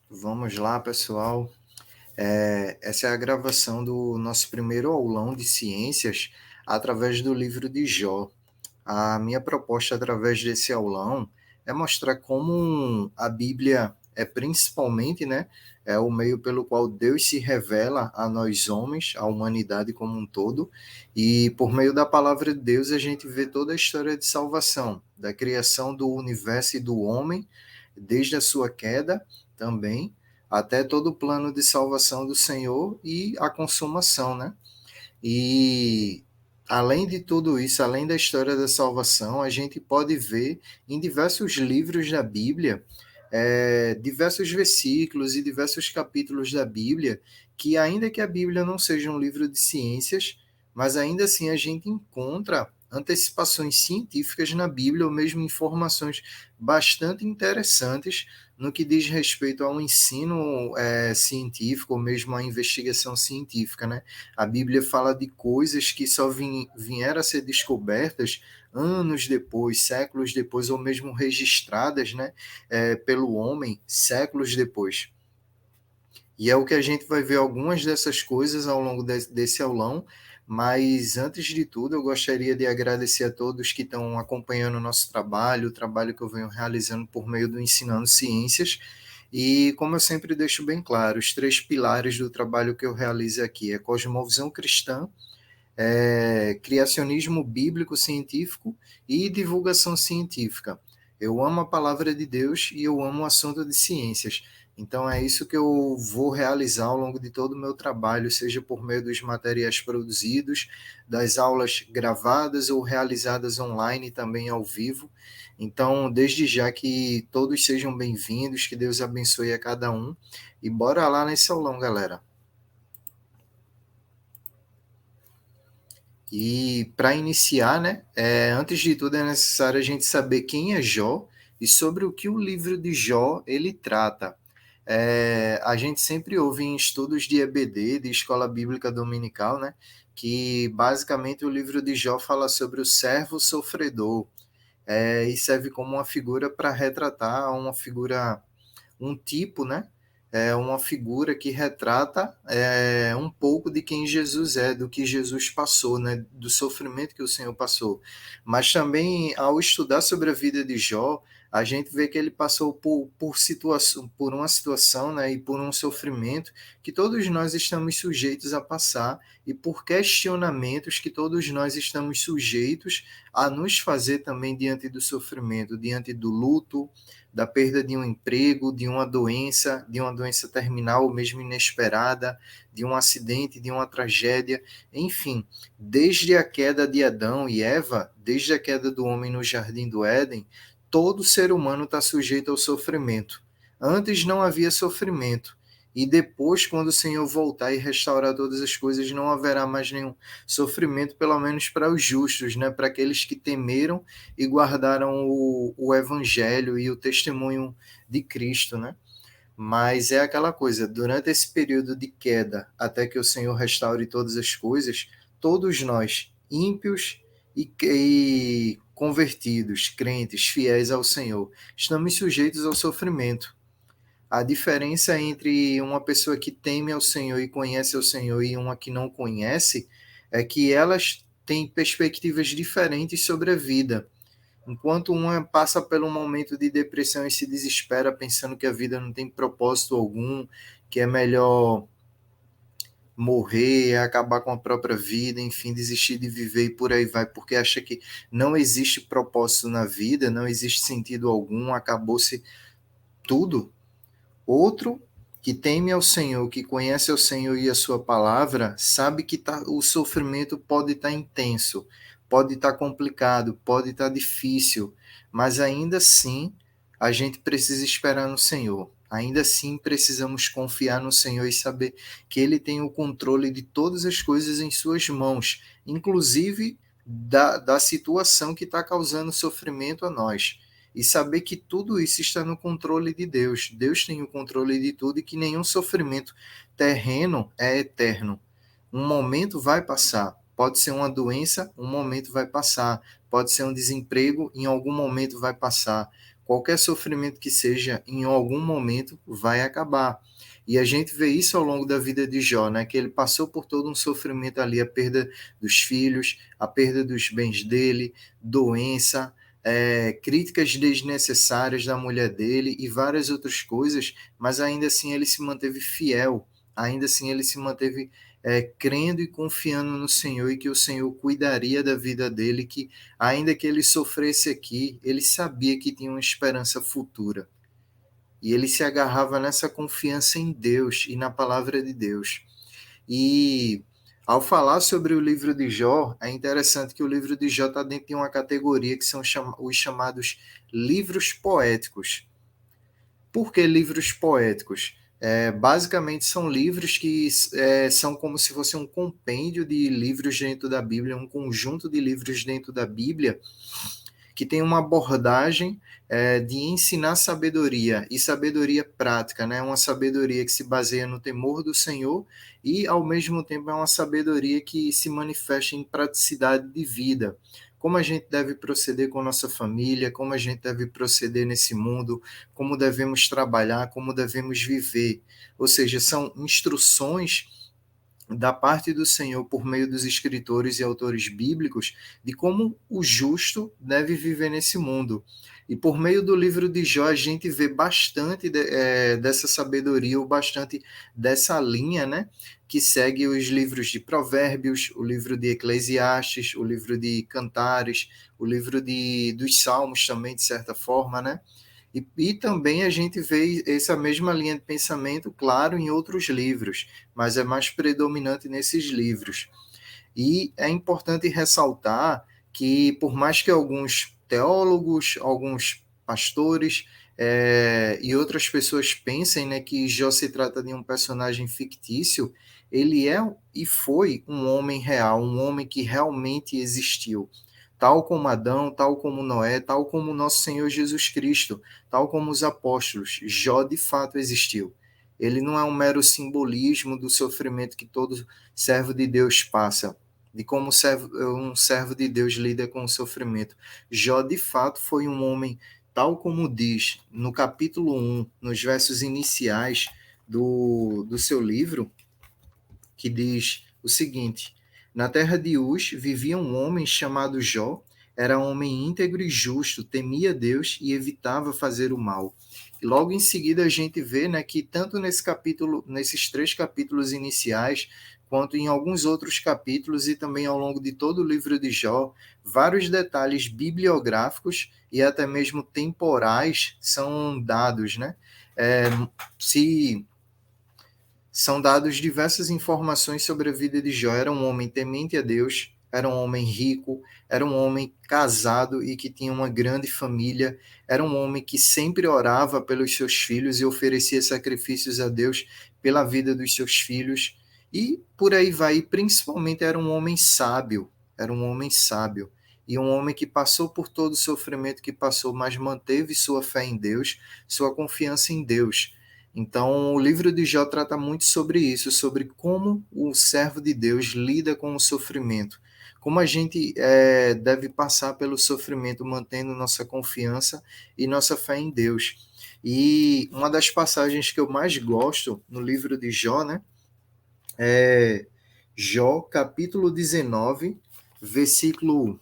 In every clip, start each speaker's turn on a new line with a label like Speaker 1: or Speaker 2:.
Speaker 1: Vamos lá, pessoal. Essa é a gravação do nosso primeiro aulão de ciências através do livro de Jó. A minha proposta através desse aulão é mostrar como a Bíblia é principalmente, né, é o meio pelo qual Deus se revela a nós homens, à humanidade como um todo, e por meio da palavra de Deus a gente vê toda a história de salvação, da criação do universo e do homem, desde a sua queda também, até todo o plano de salvação do Senhor e a consumação, né? E além de tudo isso, além da história da salvação, a gente pode ver em diversos livros da Bíblia, diversos versículos e diversos capítulos da Bíblia, que ainda que a Bíblia não seja um livro de ciências, mas ainda assim a gente encontra antecipações científicas na Bíblia, ou mesmo informações bastante interessantes no que diz respeito ao ensino científico, ou mesmo à investigação científica, né? A Bíblia fala de coisas que só vieram a ser descobertas anos depois, séculos depois, ou mesmo registradas, né, pelo homem séculos depois. E é o que a gente vai ver algumas dessas coisas ao longo desse aulão, mas antes de tudo eu gostaria de agradecer a todos que estão acompanhando o nosso trabalho, o trabalho que eu venho realizando por meio do Ensinando Ciências, e como eu sempre deixo bem claro, os três pilares do trabalho que eu realizo aqui é cosmovisão cristã, criacionismo bíblico científico e divulgação científica. Eu amo a palavra de Deus e eu amo o assunto de ciências. Então é isso que eu vou realizar ao longo de todo o meu trabalho, seja por meio dos materiais produzidos, das aulas gravadas ou realizadas online também ao vivo. Então, desde já que todos sejam bem-vindos, que Deus abençoe a cada um. E bora lá nesse aulão, galera. E para iniciar, né, antes de tudo é necessário a gente saber quem é Jó e sobre o que o livro de Jó ele trata. A gente sempre ouve em estudos de EBD, de Escola Bíblica Dominical, né, que basicamente o livro de Jó fala sobre o servo sofredor, e serve como uma figura para retratar uma figura, um tipo, né? É uma figura que retrata um pouco de quem Jesus é, do que Jesus passou, né? Do sofrimento que o Senhor passou. Mas também, ao estudar sobre a vida de Jó, a gente vê que ele passou por uma situação, né? E por um sofrimento que todos nós estamos sujeitos a passar e por questionamentos que todos nós estamos sujeitos a nos fazer também diante do sofrimento, diante do luto, da perda de um emprego, de uma doença terminal ou mesmo inesperada, de um acidente, de uma tragédia, enfim, desde a queda de Adão e Eva, desde a queda do homem no jardim do Éden, todo ser humano está sujeito ao sofrimento. Antes não havia sofrimento. E depois, quando o Senhor voltar e restaurar todas as coisas, não haverá mais nenhum sofrimento, pelo menos para os justos, né? Para aqueles que temeram e guardaram o evangelho e o testemunho de Cristo, né? Mas é aquela coisa, durante esse período de queda, até que o Senhor restaure todas as coisas, todos nós, ímpios e convertidos, crentes, fiéis ao Senhor, estamos sujeitos ao sofrimento. A diferença entre uma pessoa que teme ao Senhor e conhece ao Senhor e uma que não conhece é que elas têm perspectivas diferentes sobre a vida. Enquanto uma passa pelo momento de depressão e se desespera pensando que a vida não tem propósito algum, que é melhor morrer, acabar com a própria vida, enfim, desistir de viver e por aí vai, porque acha que não existe propósito na vida, não existe sentido algum, acabou-se tudo. Outro que teme ao Senhor, que conhece ao Senhor e a sua palavra, sabe que o sofrimento pode estar intenso, pode estar complicado, pode estar difícil, mas ainda assim a gente precisa esperar no Senhor. Ainda assim precisamos confiar no Senhor e saber que Ele tem o controle de todas as coisas em suas mãos, inclusive da situação que está causando sofrimento a nós e saber que tudo isso está no controle de Deus. Deus tem o controle de tudo e que nenhum sofrimento terreno é eterno. Um momento vai passar. Pode ser uma doença, um momento vai passar. pode ser um desemprego, em algum momento vai passar. Qualquer sofrimento que seja, em algum momento vai acabar. E a gente vê isso ao longo da vida de Jó, né? Que ele passou por todo um sofrimento ali, a perda dos filhos, a perda dos bens dele, doença, críticas desnecessárias da mulher dele e várias outras coisas, mas ainda assim ele se manteve fiel, ainda assim ele se manteve crendo e confiando no Senhor e que o Senhor cuidaria da vida dele, que ainda que ele sofresse aqui, ele sabia que tinha uma esperança futura. E ele se agarrava nessa confiança em Deus e na palavra de Deus. E ao falar sobre o livro de Jó, é interessante que o livro de Jó está dentro de uma categoria que são os chamados livros poéticos. Por que livros poéticos? Basicamente são livros que são como se fosse um compêndio de livros dentro da Bíblia, um conjunto de livros dentro da Bíblia, que tem uma abordagem de ensinar sabedoria e sabedoria prática, né? Uma sabedoria que se baseia no temor do Senhor e, ao mesmo tempo, é uma sabedoria que se manifesta em praticidade de vida. Como a gente deve proceder com nossa família, como a gente deve proceder nesse mundo, como devemos trabalhar, como devemos viver. Ou seja, são instruções da parte do Senhor por meio dos escritores e autores bíblicos de como o justo deve viver nesse mundo. E por meio do livro de Jó, a gente vê bastante dessa sabedoria, ou bastante dessa linha, né? Que segue os livros de Provérbios, o livro de Eclesiastes, o livro de Cantares, o livro dos Salmos também, de certa forma, né? E também a gente vê essa mesma linha de pensamento, claro, em outros livros, mas é mais predominante nesses livros. E é importante ressaltar que, por mais que alguns teólogos, alguns pastores e outras pessoas pensem, né, que Jó se trata de um personagem fictício, ele é e foi um homem real, um homem que realmente existiu. Tal como Adão, tal como Noé, tal como nosso Senhor Jesus Cristo, tal como os apóstolos, Jó de fato existiu. Ele não é um mero simbolismo do sofrimento que todo servo de Deus passa, de como um servo de Deus lida com o sofrimento. Jó, de fato, foi um homem, tal como diz no capítulo 1, nos versos iniciais do seu livro, que diz o seguinte: na terra de Uz vivia um homem chamado Jó, era homem íntegro e justo, temia Deus e evitava fazer o mal. E logo em seguida a gente vê, né, que tanto nesse capítulo, nesses 3 capítulos iniciais, quanto em alguns outros capítulos e também ao longo de todo o livro de Jó, vários detalhes bibliográficos e até mesmo temporais são dados, né? É, se são dados diversas informações sobre a vida de Jó. Era um homem temente a Deus, era um homem rico, era um homem casado e que tinha uma grande família, era um homem que sempre orava pelos seus filhos e oferecia sacrifícios a Deus pela vida dos seus filhos. E por aí vai, e principalmente era um homem sábio, era um homem sábio. E um homem que passou por todo o sofrimento que passou, mas manteve sua fé em Deus, sua confiança em Deus. Então, o livro de Jó trata muito sobre isso, sobre como o servo de Deus lida com o sofrimento, como a gente deve passar pelo sofrimento mantendo nossa confiança e nossa fé em Deus. E uma das passagens que eu mais gosto no livro de Jó, né, é Jó, capítulo 19, versículo,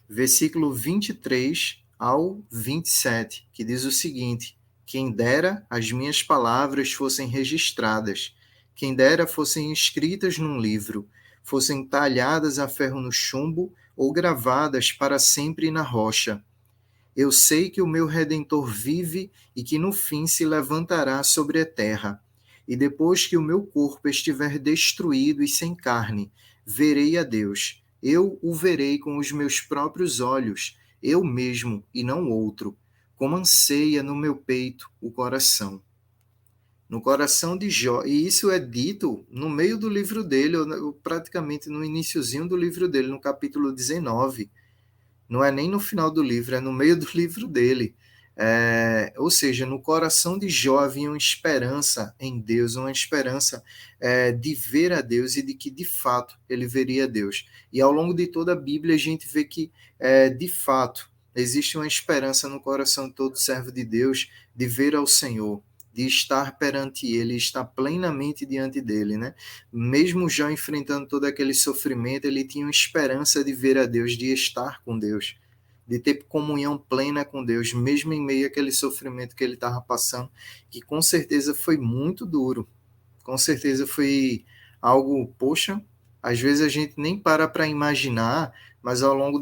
Speaker 1: versículo 23 ao 27, que diz o seguinte: quem dera as minhas palavras fossem registradas, quem dera fossem escritas num livro, fossem talhadas a ferro no chumbo ou gravadas para sempre na rocha. Eu sei que o meu Redentor vive e que no fim se levantará sobre a terra. E depois que o meu corpo estiver destruído e sem carne, verei a Deus. Eu o verei com os meus próprios olhos, eu mesmo e não outro, como anseia no meu peito o coração. No coração de Jó, e isso é dito no meio do livro dele, ou praticamente no iniciozinho do livro dele, no capítulo 19. Não é nem no final do livro, é no meio do livro dele. Ou seja, no coração de Jó havia uma esperança em Deus, uma esperança de ver a Deus e de que, de fato, ele veria a Deus. E ao longo de toda a Bíblia, a gente vê que, de fato, existe uma esperança no coração de todo servo de Deus de ver ao Senhor, de estar perante Ele, estar plenamente diante dEle, né? Mesmo Jó enfrentando todo aquele sofrimento, ele tinha uma esperança de ver a Deus, de estar com Deus, de ter comunhão plena com Deus, mesmo em meio àquele sofrimento que ele estava passando, que com certeza foi muito duro, com certeza foi algo, poxa, às vezes a gente nem para imaginar, mas ao longo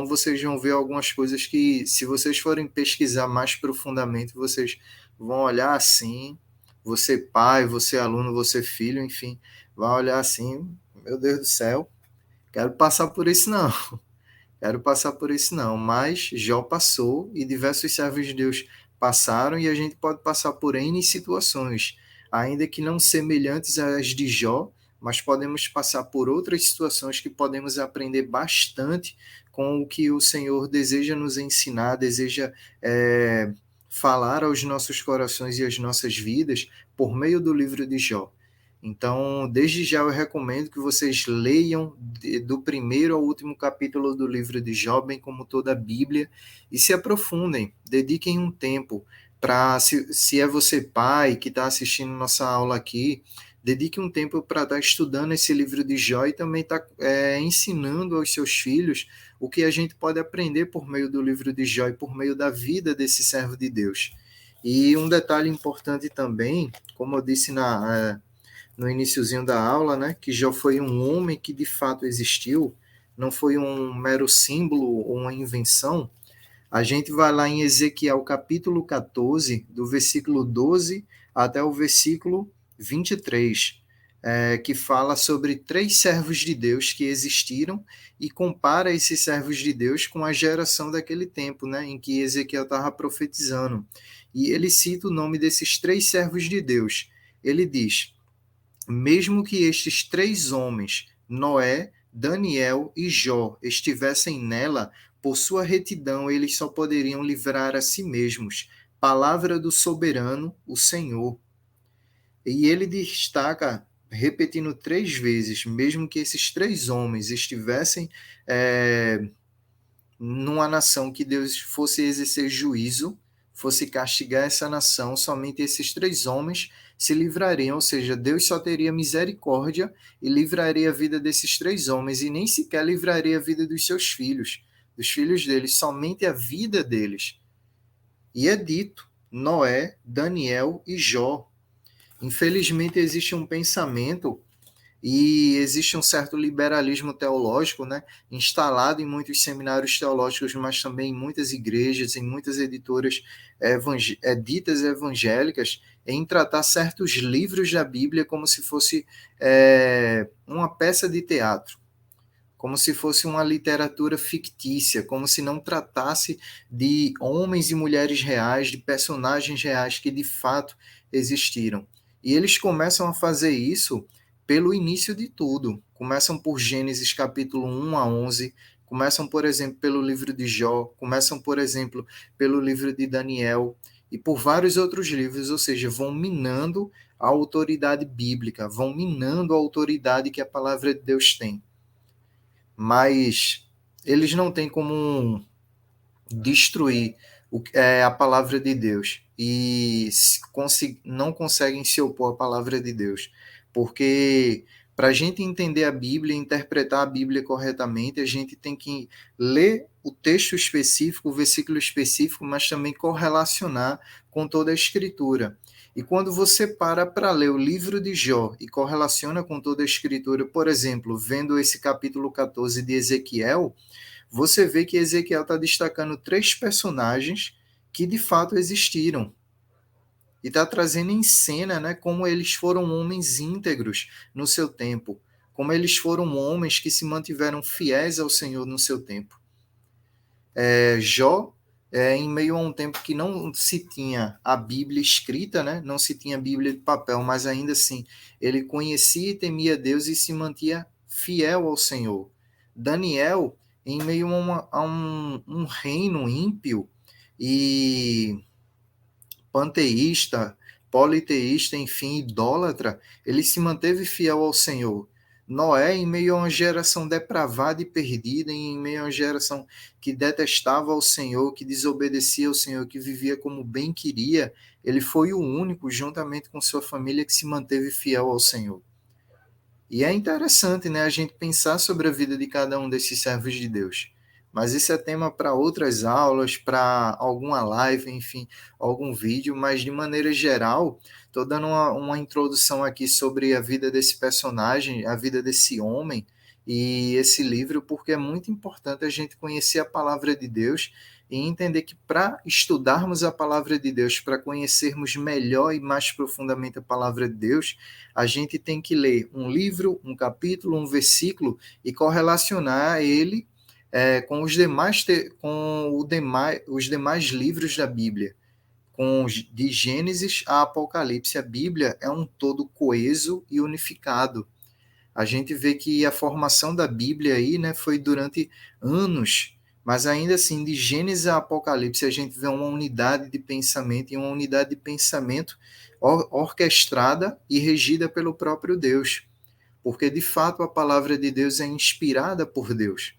Speaker 1: vocês vão ver algumas coisas que, se vocês forem pesquisar mais profundamente, vocês vão olhar assim, você pai, você aluno, você filho, enfim, vai olhar assim, meu Deus do céu, quero passar por isso não. Quero passar por isso não, mas Jó passou e diversos servos de Deus passaram e a gente pode passar por N situações, ainda que não semelhantes às de Jó, mas podemos passar por outras situações que podemos aprender bastante com o que o Senhor deseja nos ensinar, deseja falar aos nossos corações e às nossas vidas por meio do livro de Jó. Então, desde já eu recomendo que vocês leiam do primeiro ao último capítulo do livro de Jó, bem como toda a Bíblia, e se aprofundem, dediquem um tempo para, se é você pai que está assistindo nossa aula aqui, dedique um tempo para estar estudando esse livro de Jó e também estar ensinando aos seus filhos o que a gente pode aprender por meio do livro de Jó e por meio da vida desse servo de Deus. E um detalhe importante também, como eu disse no iniciozinho da aula, né, que Jó foi um homem que de fato existiu, não foi um mero símbolo ou uma invenção. A gente vai lá em Ezequiel capítulo 14, do versículo 12 até o versículo 23, que fala sobre 3 servos de Deus que existiram e compara esses servos de Deus com a geração daquele tempo, né, em que Ezequiel estava profetizando. E ele cita o nome desses 3 servos de Deus. Ele diz: mesmo que estes 3 homens, Noé, Daniel e Jó, estivessem nela, por sua retidão eles só poderiam livrar a si mesmos. Palavra do soberano, o Senhor. E ele destaca, repetindo 3 vezes, mesmo que esses 3 homens estivessem numa nação que Deus fosse exercer juízo, fosse castigar essa nação, somente esses 3 homens se livrariam, ou seja, Deus só teria misericórdia e livraria a vida desses 3 homens, e nem sequer livraria a vida dos filhos deles, somente a vida deles. E é dito, Noé, Daniel e Jó. Infelizmente existe um pensamento e existe um certo liberalismo teológico, né, instalado em muitos seminários teológicos, mas também em muitas igrejas, em muitas editoras ditas evangélicas, em tratar certos livros da Bíblia como se fosse uma peça de teatro, como se fosse uma literatura fictícia, como se não tratasse de homens e mulheres reais, de personagens reais que de fato existiram. E eles começam a fazer isso pelo início de tudo. Começam por Gênesis capítulo 1 a 11, começam, por exemplo, pelo livro de Jó, começam, por exemplo, pelo livro de Daniel e por vários outros livros, ou seja, vão minando a autoridade bíblica, vão minando a autoridade que a palavra de Deus tem. Mas eles não têm como destruir a palavra de Deus e não conseguem se opor à palavra de Deus, porque para a gente entender a Bíblia, interpretar a Bíblia corretamente, a gente tem que ler o texto específico, o versículo específico, mas também correlacionar com toda a Escritura. E quando você para ler o livro de Jó e correlaciona com toda a Escritura, por exemplo, vendo esse capítulo 14 de Ezequiel, você vê que Ezequiel está destacando 3 personagens que de fato existiram. E está trazendo em cena, né, como eles foram homens íntegros no seu tempo, como eles foram homens que se mantiveram fiéis ao Senhor no seu tempo. Jó, em meio a um tempo que não se tinha a Bíblia escrita, né, não se tinha a Bíblia de papel, mas ainda assim ele conhecia e temia Deus e se mantinha fiel ao Senhor. Daniel, em meio a um reino ímpio, e panteísta, politeísta, enfim, idólatra, ele se manteve fiel ao Senhor. Noé, em meio a uma geração depravada e perdida, em meio a uma geração que detestava o Senhor, que desobedecia ao Senhor, que vivia como bem queria, ele foi o único, juntamente com sua família, que se manteve fiel ao Senhor. E é interessante, né, a gente pensar sobre a vida de cada um desses servos de Deus. Mas isso é tema para outras aulas, para alguma live, enfim, algum vídeo. Mas de maneira geral, estou dando uma introdução aqui sobre a vida desse personagem, a vida desse homem e esse livro, porque é muito importante a gente conhecer a palavra de Deus e entender que para estudarmos a palavra de Deus, para conhecermos melhor e mais profundamente a palavra de Deus, a gente tem que ler um livro, um capítulo, um versículo e correlacionar ele com os demais livros da Bíblia, de Gênesis a Apocalipse. A Bíblia é um todo coeso e unificado. A gente vê que a formação da Bíblia aí, né, foi durante anos, mas ainda assim, de Gênesis a Apocalipse, a gente vê uma unidade de pensamento, e uma unidade de pensamento orquestrada e regida pelo próprio Deus, porque de fato a palavra de Deus é inspirada por Deus.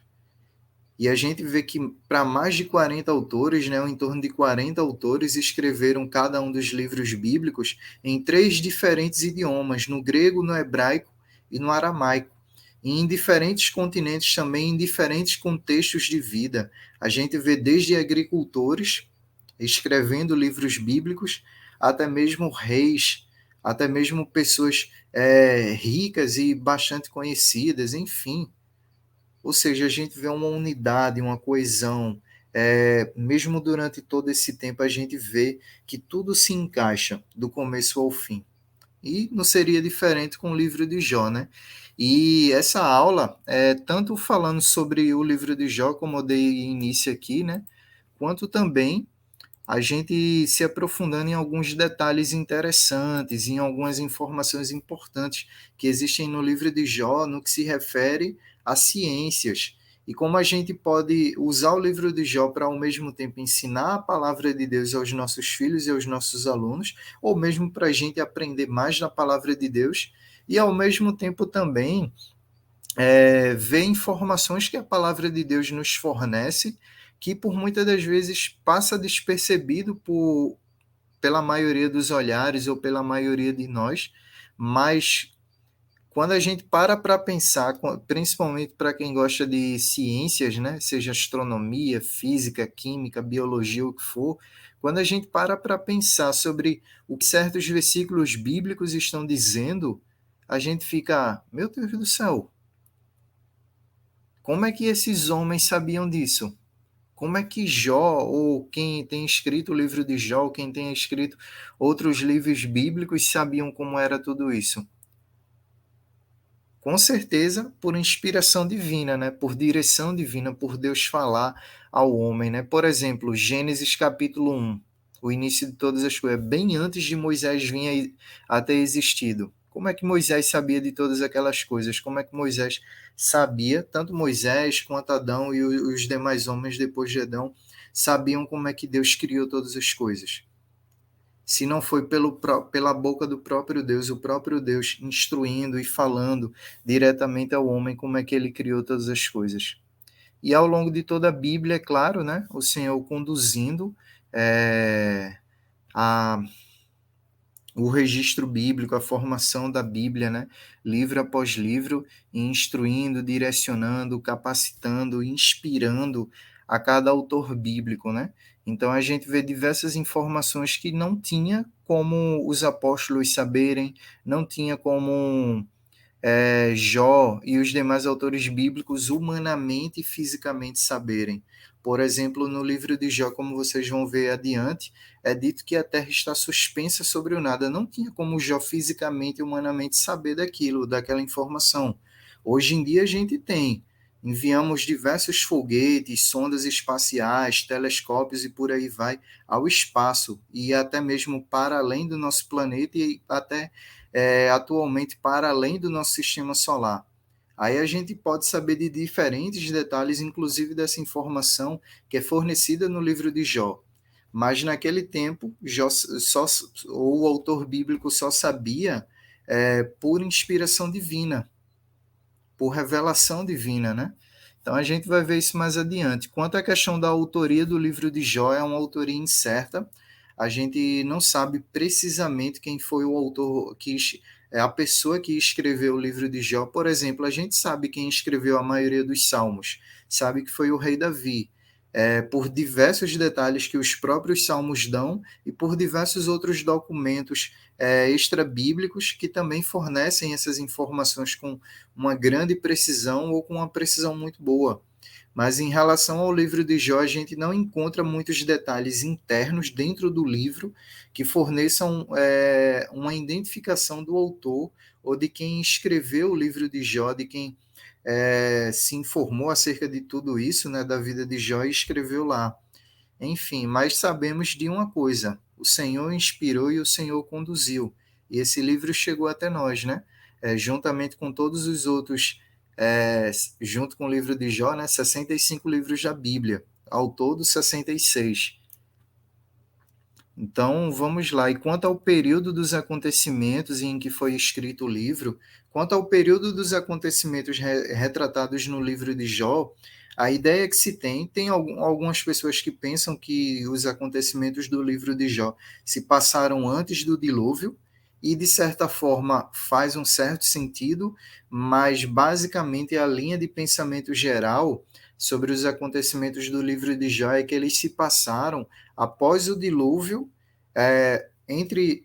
Speaker 1: E a gente vê que para mais de 40 autores, né, em torno de 40 autores, escreveram cada um dos livros bíblicos em três diferentes idiomas, no grego, no hebraico e no aramaico. E em diferentes continentes também, em diferentes contextos de vida. A gente vê desde agricultores escrevendo livros bíblicos, até mesmo reis, até mesmo pessoas ricas e bastante conhecidas, enfim. Ou seja, a gente vê uma unidade, uma coesão. Mesmo durante todo esse tempo, a gente vê que tudo se encaixa do começo ao fim. E não seria diferente com o livro de Jó, né? E essa aula, tanto falando sobre o livro de Jó, como eu dei início aqui, né? Quanto também a gente se aprofundando em alguns detalhes interessantes, em algumas informações importantes que existem no livro de Jó, no que se refere a ciências. E como a gente pode usar o livro de Jó para, ao mesmo tempo, ensinar a palavra de Deus aos nossos filhos e aos nossos alunos, ou mesmo para a gente aprender mais da palavra de Deus, e, ao mesmo tempo, também ver informações que a palavra de Deus nos fornece, que por muitas das vezes passa despercebido pela maioria dos olhares ou pela maioria de nós, mas quando a gente para pensar, principalmente para quem gosta de ciências, né, seja astronomia, física, química, biologia, o que for, quando a gente para pensar sobre o que certos versículos bíblicos estão dizendo, a gente fica, meu Deus do céu, como é que esses homens sabiam disso? Como é que Jó, ou quem tem escrito o livro de Jó, quem tem escrito outros livros bíblicos, sabiam como era tudo isso? Com certeza, por inspiração divina, né? Por direção divina, por Deus falar ao homem, né? Por exemplo, Gênesis capítulo 1, o início de todas as coisas, bem antes de Moisés vir a ter existido. Como é que Moisés sabia de todas aquelas coisas? Como é que Moisés sabia, tanto Moisés quanto Adão e os demais homens depois de Adão, sabiam como é que Deus criou todas as coisas? Se não foi pela boca do próprio Deus, o próprio Deus instruindo e falando diretamente ao homem como é que ele criou todas as coisas. E ao longo de toda a Bíblia, é claro, né, o Senhor conduzindo a, o registro bíblico, a formação da Bíblia, né, livro após livro, instruindo, direcionando, capacitando, inspirando a cada autor bíblico, né? Então a gente vê diversas informações que não tinha como os apóstolos saberem, não tinha como Jó e os demais autores bíblicos humanamente e fisicamente saberem. Por exemplo, no livro de Jó, como vocês vão ver adiante, é dito que a terra está suspensa sobre o nada. Não tinha como Jó fisicamente e humanamente saber daquilo, daquela informação. Hoje em dia a gente tem. Enviamos diversos foguetes, sondas espaciais, telescópios e por aí vai ao espaço e até mesmo para além do nosso planeta e até atualmente para além do nosso sistema solar. Aí a gente pode saber de diferentes detalhes, inclusive dessa informação que é fornecida no livro de Jó. Mas naquele tempo, o autor bíblico só sabia por inspiração divina, por revelação divina, né? Então a gente vai ver isso mais adiante. Quanto à questão da autoria do livro de Jó, é uma autoria incerta. A gente não sabe precisamente quem foi o autor, é a pessoa que escreveu o livro de Jó. Por exemplo, a gente sabe quem escreveu a maioria dos salmos, sabe que foi o rei Davi. Por diversos detalhes que os próprios salmos dão e por diversos outros documentos extra-bíblicos que também fornecem essas informações com uma grande precisão ou com uma precisão muito boa. Mas em relação ao livro de Jó, a gente não encontra muitos detalhes internos dentro do livro que forneçam uma identificação do autor ou de quem escreveu o livro de Jó, de quem se informou acerca de tudo isso, né, da vida de Jó e escreveu lá. Enfim, mas sabemos de uma coisa: o Senhor inspirou e o Senhor conduziu. E esse livro chegou até nós, né? Juntamente com todos os outros, junto com o livro de Jó, né? 65 livros da Bíblia. Ao todo, 66. Então, vamos lá. E quanto ao período dos acontecimentos em que foi escrito o livro, quanto ao período dos acontecimentos retratados no livro de Jó, a ideia que se tem algumas pessoas que pensam que os acontecimentos do livro de Jó se passaram antes do dilúvio, e de certa forma faz um certo sentido, mas basicamente a linha de pensamento geral sobre os acontecimentos do livro de Jó é que eles se passaram após o dilúvio, entre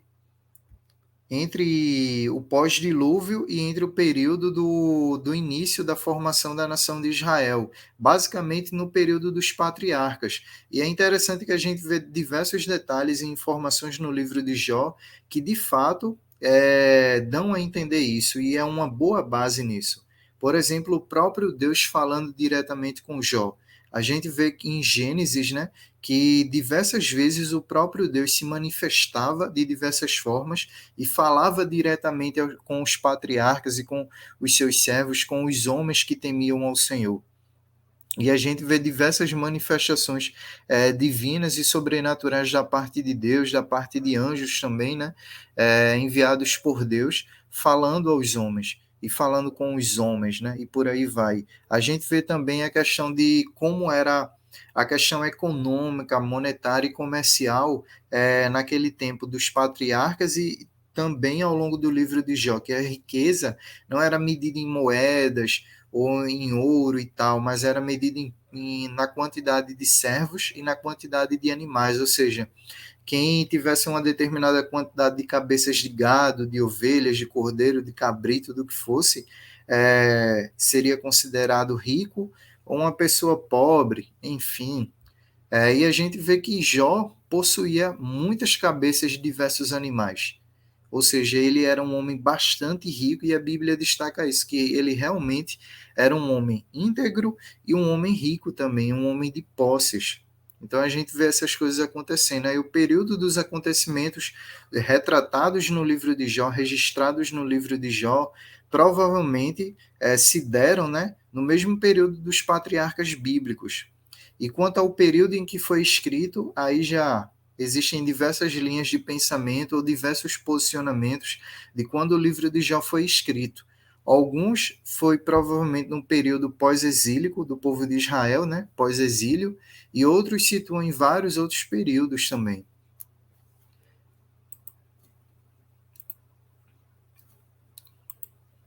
Speaker 1: o pós-dilúvio e entre o período do início da formação da nação de Israel, basicamente no período dos patriarcas. E é interessante que a gente vê diversos detalhes e informações no livro de Jó que, de fato, dão a entender isso, e é uma boa base nisso. Por exemplo, o próprio Deus falando diretamente com Jó. A gente vê que em Gênesis, né, que diversas vezes o próprio Deus se manifestava de diversas formas e falava diretamente com os patriarcas e com os seus servos, com os homens que temiam ao Senhor. E a gente vê diversas manifestações divinas e sobrenaturais da parte de Deus, da parte de anjos também, né? Enviados por Deus, falando aos homens e falando com os homens, né? E por aí vai. A gente vê também a questão de como era a questão econômica, monetária e comercial naquele tempo dos patriarcas e também ao longo do livro de Jó, que a riqueza não era medida em moedas ou em ouro e tal, mas era medida na quantidade de servos e na quantidade de animais, ou seja, quem tivesse uma determinada quantidade de cabeças de gado, de ovelhas, de cordeiro, de cabrito, do que fosse, seria considerado rico ou uma pessoa pobre, enfim. E a gente vê que Jó possuía muitas cabeças de diversos animais. Ou seja, ele era um homem bastante rico e a Bíblia destaca isso, que ele realmente era um homem íntegro e um homem rico também, um homem de posses. Então a gente vê essas coisas acontecendo. Aí o período dos acontecimentos retratados no livro de Jó, registrados no livro de Jó, provavelmente se deram, né, no mesmo período dos patriarcas bíblicos. E quanto ao período em que foi escrito, aí já existem diversas linhas de pensamento ou diversos posicionamentos de quando o livro de Jó foi escrito. Alguns foi provavelmente num período pós-exílico do povo de Israel, né? Pós-exílio, e outros situam em vários outros períodos também.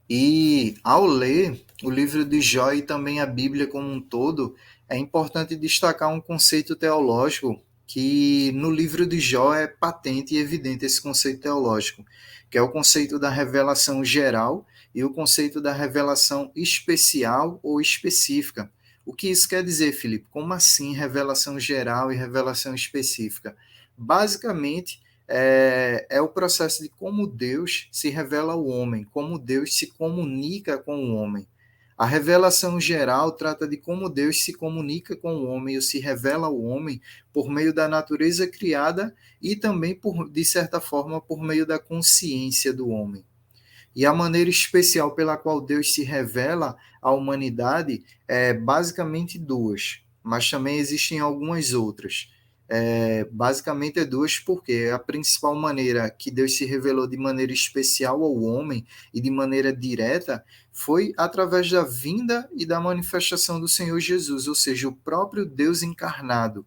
Speaker 1: E ao ler o livro de Jó e também a Bíblia como um todo, é importante destacar um conceito teológico que no livro de Jó é patente e evidente esse conceito teológico, que é o conceito da revelação geral e o conceito da revelação especial ou específica. O que isso quer dizer, Felipe? Como assim revelação geral e revelação específica? Basicamente, é o processo de como Deus se revela ao homem, como Deus se comunica com o homem. A revelação geral trata de como Deus se comunica com o homem ou se revela ao homem por meio da natureza criada e também, de certa forma, por meio da consciência do homem. E a maneira especial pela qual Deus se revela à humanidade é basicamente duas, mas também existem algumas outras. Basicamente é duas, porque a principal maneira que Deus se revelou de maneira especial ao homem e de maneira direta foi através da vinda e da manifestação do Senhor Jesus, ou seja, o próprio Deus encarnado.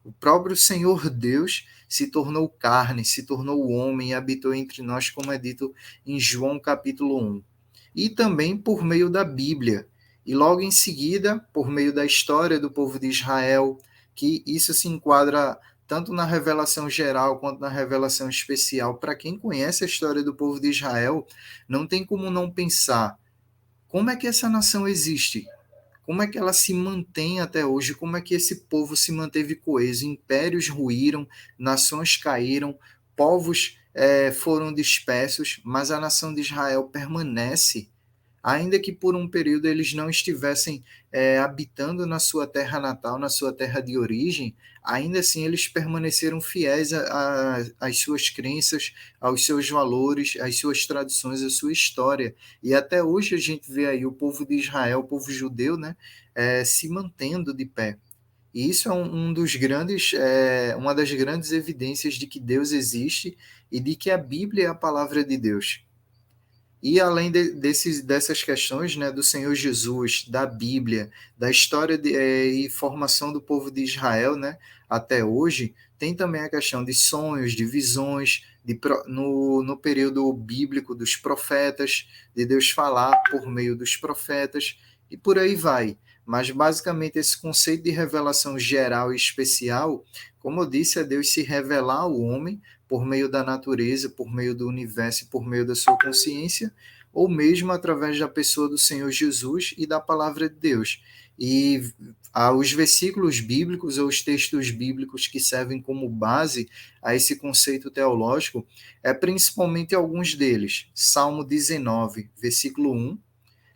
Speaker 1: O próprio Senhor Deus se tornou carne, se tornou homem e habitou entre nós, como é dito em João capítulo 1. E também por meio da Bíblia. E logo em seguida, por meio da história do povo de Israel, que isso se enquadra tanto na revelação geral quanto na revelação especial. Para quem conhece a história do povo de Israel, não tem como não pensar como é que essa nação existe, como é que ela se mantém até hoje, como é que esse povo se manteve coeso, impérios ruíram, nações caíram, povos foram dispersos, mas a nação de Israel permanece, ainda que por um período eles não estivessem habitando na sua terra natal, na sua terra de origem, ainda assim eles permaneceram fiéis às suas crenças, aos seus valores, às suas tradições, à sua história. E até hoje a gente vê aí o povo de Israel, o povo judeu, né, se mantendo de pé. E isso é um dos grandes, uma das grandes evidências de que Deus existe e de que a Bíblia é a palavra de Deus. E além dessas questões, né, do Senhor Jesus, da Bíblia, da história e formação do povo de Israel, né, até hoje, tem também a questão de sonhos, de visões, no período bíblico dos profetas, de Deus falar por meio dos profetas, e por aí vai. Mas basicamente esse conceito de revelação geral e especial, como eu disse, é Deus se revelar ao homem por meio da natureza, por meio do universo, por meio da sua consciência, ou mesmo através da pessoa do Senhor Jesus e da palavra de Deus. E os versículos bíblicos ou os textos bíblicos que servem como base a esse conceito teológico é principalmente alguns deles. Salmo 19, versículo 1,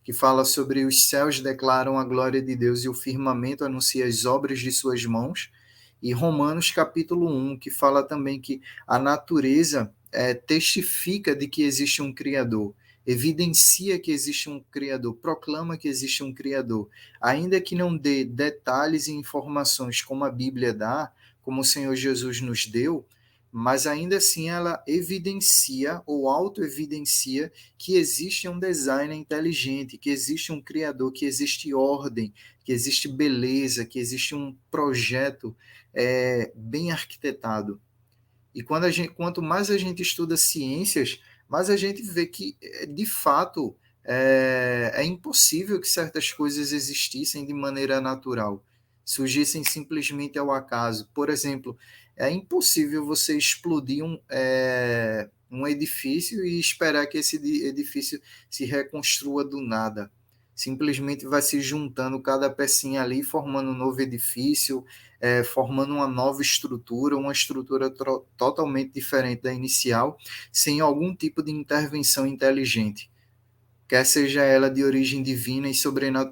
Speaker 1: que fala sobre os céus declaram a glória de Deus e o firmamento anuncia as obras de suas mãos, e Romanos capítulo 1, que fala também que a natureza testifica de que existe um Criador, evidencia que existe um Criador, proclama que existe um Criador, ainda que não dê detalhes e informações como a Bíblia dá, como o Senhor Jesus nos deu, mas ainda assim ela evidencia ou auto-evidencia que existe um designer inteligente, que existe um criador, que existe ordem, que existe beleza, que existe um projeto bem arquitetado. E quanto mais a gente estuda ciências, mais a gente vê que, de fato, é impossível que certas coisas existissem de maneira natural, surgissem simplesmente ao acaso. Por exemplo, é impossível você explodir um edifício e esperar que esse edifício se reconstrua do nada. Simplesmente vai se juntando cada pecinha ali, formando um novo edifício, formando uma nova estrutura, uma estrutura totalmente diferente da inicial, sem algum tipo de intervenção inteligente, quer seja ela de origem divina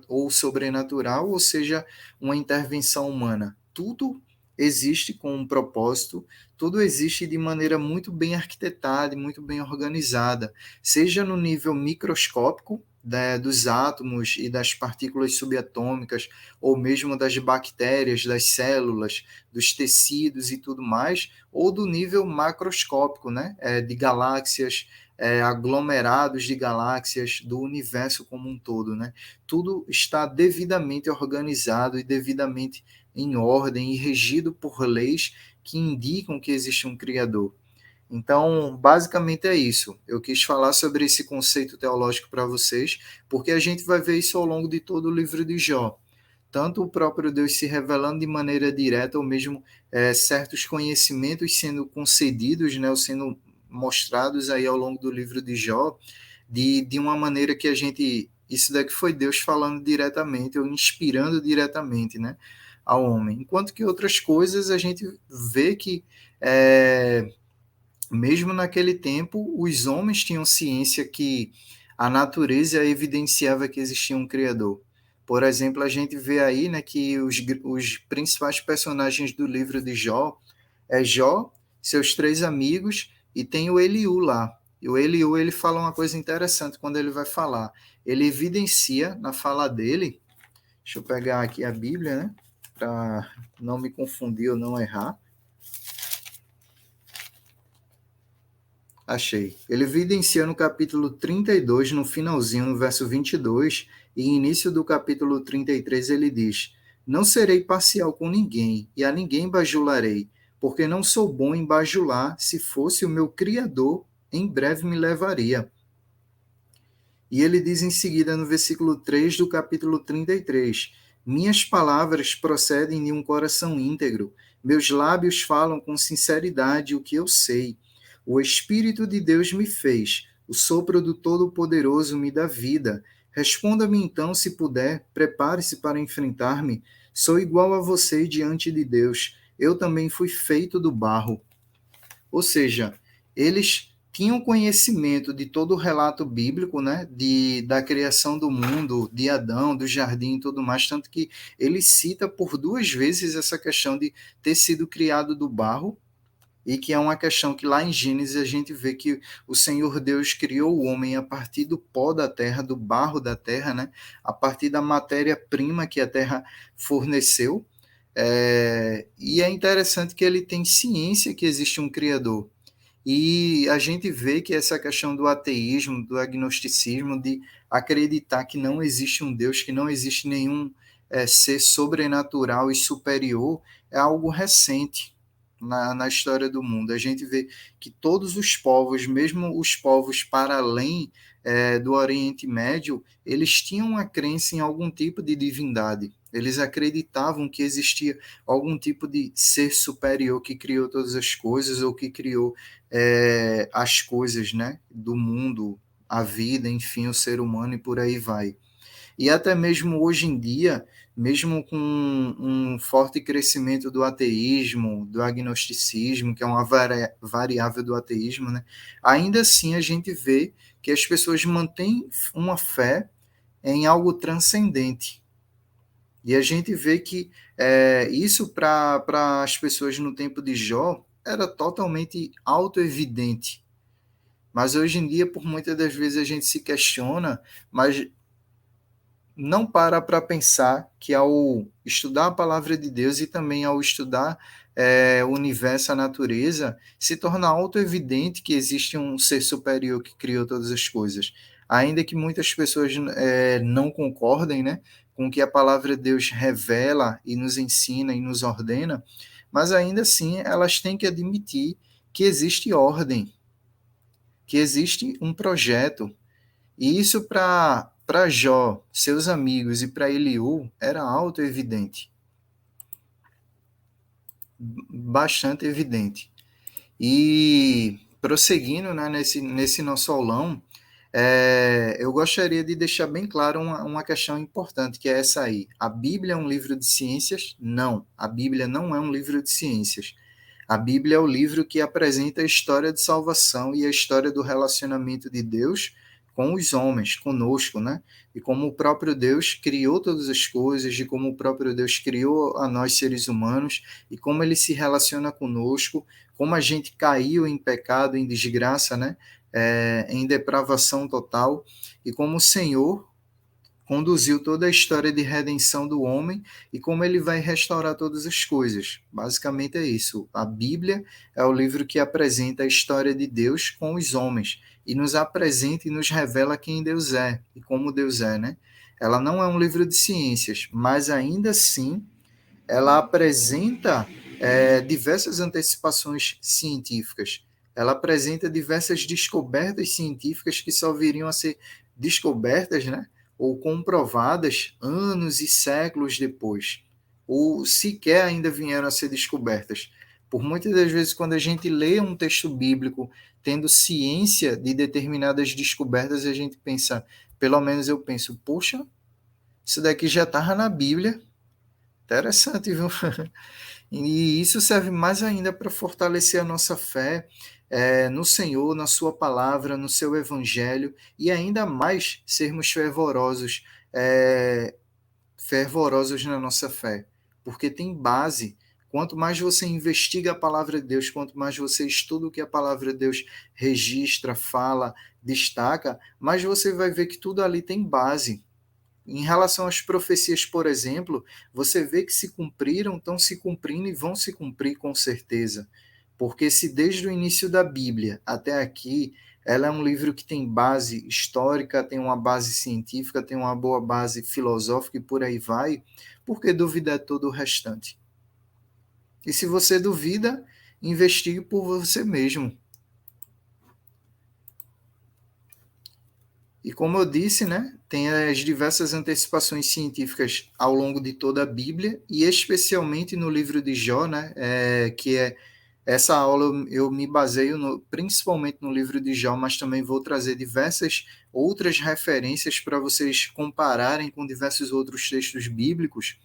Speaker 1: ou sobrenatural, ou seja, uma intervenção humana. Tudo existe com um propósito, tudo existe de maneira muito bem arquitetada e muito bem organizada, seja no nível microscópico, dos átomos e das partículas subatômicas, ou mesmo das bactérias, das células, dos tecidos e tudo mais, ou do nível macroscópico, né? De galáxias, aglomerados de galáxias do universo como um todo, né? Tudo está devidamente organizado e devidamente em ordem e regido por leis que indicam que existe um Criador. Então, basicamente é isso. Eu quis falar sobre esse conceito teológico para vocês, porque a gente vai ver isso ao longo de todo o livro de Jó. Tanto o próprio Deus se revelando de maneira direta, ou mesmo certos conhecimentos sendo concedidos, né, ou sendo mostrados aí ao longo do livro de Jó, de uma maneira que a gente. Isso daqui foi Deus falando diretamente, ou inspirando diretamente, né, ao homem. Enquanto que outras coisas a gente vê que. Mesmo naquele tempo, os homens tinham ciência que a natureza evidenciava que existia um Criador. Por exemplo, a gente vê aí, né, que os principais personagens do livro de Jó é Jó, seus três amigos, e tem o Eliú lá. E o Eliú, ele fala uma coisa interessante quando ele vai falar. Ele evidencia na fala dele, deixa eu pegar aqui a Bíblia, né, para não me confundir ou não errar. Achei. Ele evidencia no capítulo 32, no finalzinho, no verso 22, e início do capítulo 33, ele diz: Não serei parcial com ninguém, e a ninguém bajularei, porque não sou bom em bajular, se fosse o meu Criador, em breve me levaria. E ele diz em seguida, no versículo 3 do capítulo 33, Minhas palavras procedem de um coração íntegro, meus lábios falam com sinceridade o que eu sei. O Espírito de Deus me fez, o sopro do Todo-Poderoso me dá vida. Responda-me então, se puder, prepare-se para enfrentar-me. Sou igual a você diante de Deus. Eu também fui feito do barro. Ou seja, eles tinham conhecimento de todo o relato bíblico, né, da criação do mundo, de Adão, do jardim e tudo mais, tanto que ele cita por duas vezes essa questão de ter sido criado do barro, e que é uma questão que lá em Gênesis a gente vê que o Senhor Deus criou o homem a partir do pó da terra, do barro da terra, né, a partir da matéria-prima que a terra forneceu, e é interessante que ele tem ciência que existe um Criador. E a gente vê que essa questão do ateísmo, do agnosticismo, de acreditar que não existe um Deus, que não existe nenhum ser sobrenatural e superior, é algo recente na história do mundo. A gente vê que todos os povos, mesmo os povos para além do Oriente Médio, eles tinham uma crença em algum tipo de divindade. Eles acreditavam que existia algum tipo de ser superior que criou todas as coisas ou que criou as coisas, né, do mundo, a vida, enfim, o ser humano e por aí vai. E até mesmo hoje em dia, mesmo com um forte crescimento do ateísmo, do agnosticismo, que é uma variável do ateísmo, né, ainda assim a gente vê que as pessoas mantêm uma fé em algo transcendente. E a gente vê que isso para as pessoas no tempo de Jó era totalmente auto-evidente. Mas hoje em dia, por muitas das vezes, a gente se questiona, mas não para pensar que ao estudar a palavra de Deus e também ao estudar o universo, a natureza, se torna auto-evidente que existe um ser superior que criou todas as coisas. Ainda que muitas pessoas não concordem, né, com o que a palavra de Deus revela e nos ensina e nos ordena, mas ainda assim elas têm que admitir que existe ordem, que existe um projeto. E isso para Jó, seus amigos e para Eliú era auto-evidente, bastante evidente. E prosseguindo, né, nesse nosso aulão, eu gostaria de deixar bem claro uma questão importante, que é essa aí. A Bíblia é um livro de ciências? Não, a Bíblia não é um livro de ciências. A Bíblia é o livro que apresenta a história de salvação e a história do relacionamento de Deus com os homens, conosco, né? E como o próprio Deus criou todas as coisas, de como o próprio Deus criou a nós seres humanos e como ele se relaciona conosco, como a gente caiu em pecado, em desgraça, né? Em depravação total, e como o Senhor conduziu toda a história de redenção do homem e como ele vai restaurar todas as coisas. Basicamente é isso. A Bíblia é o livro que apresenta a história de Deus com os homens e nos apresenta e nos revela quem Deus é e como Deus é, né? Ela não é um livro de ciências, mas ainda assim ela apresenta diversas antecipações científicas. Ela apresenta diversas descobertas científicas que só viriam a ser descobertas, né, ou comprovadas anos e séculos depois, ou sequer ainda vieram a ser descobertas. Por muitas das vezes, quando a gente lê um texto bíblico tendo ciência de determinadas descobertas, a gente pensa, pelo menos eu penso, poxa, isso daqui já estava na Bíblia. Interessante, viu? E isso serve mais ainda para fortalecer a nossa fé no Senhor, na Sua palavra, no Seu Evangelho, e ainda mais sermos fervorosos na nossa fé, porque tem base. Quanto mais você investiga a palavra de Deus, quanto mais você estuda o que a palavra de Deus registra, fala, destaca, mais você vai ver que tudo ali tem base. Em relação às profecias, por exemplo, você vê que se cumpriram, estão se cumprindo e vão se cumprir com certeza. Porque se desde o início da Bíblia até aqui, ela é um livro que tem base histórica, tem uma base científica, tem uma boa base filosófica e por aí vai, por que duvidar todo o restante? E se você duvida, investigue por você mesmo. E como eu disse, né, tem as diversas antecipações científicas ao longo de toda a Bíblia, e especialmente no livro de Jó, né, que é essa aula eu me baseio principalmente no livro de Jó, mas também vou trazer diversas outras referências para vocês compararem com diversos outros textos bíblicos.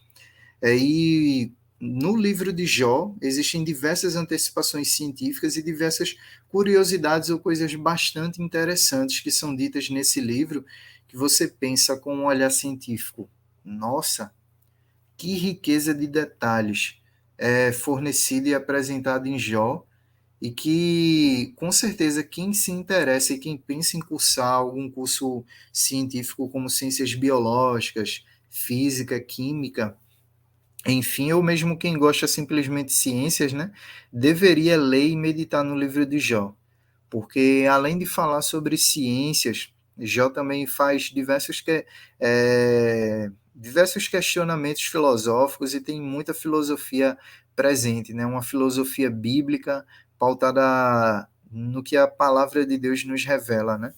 Speaker 1: E no livro de Jó existem diversas antecipações científicas e diversas curiosidades ou coisas bastante interessantes que são ditas nesse livro, que você pensa com um olhar científico. Nossa, que riqueza de detalhes é fornecida e apresentada em Jó, e que, com certeza, quem se interessa e quem pensa em cursar algum curso científico como ciências biológicas, física, química, enfim, ou mesmo quem gosta simplesmente de ciências, né, deveria ler e meditar no livro de Jó, porque além de falar sobre ciências, Jó também faz diversos questionamentos filosóficos e tem muita filosofia presente, né, uma filosofia bíblica pautada no que a palavra de Deus nos revela, né?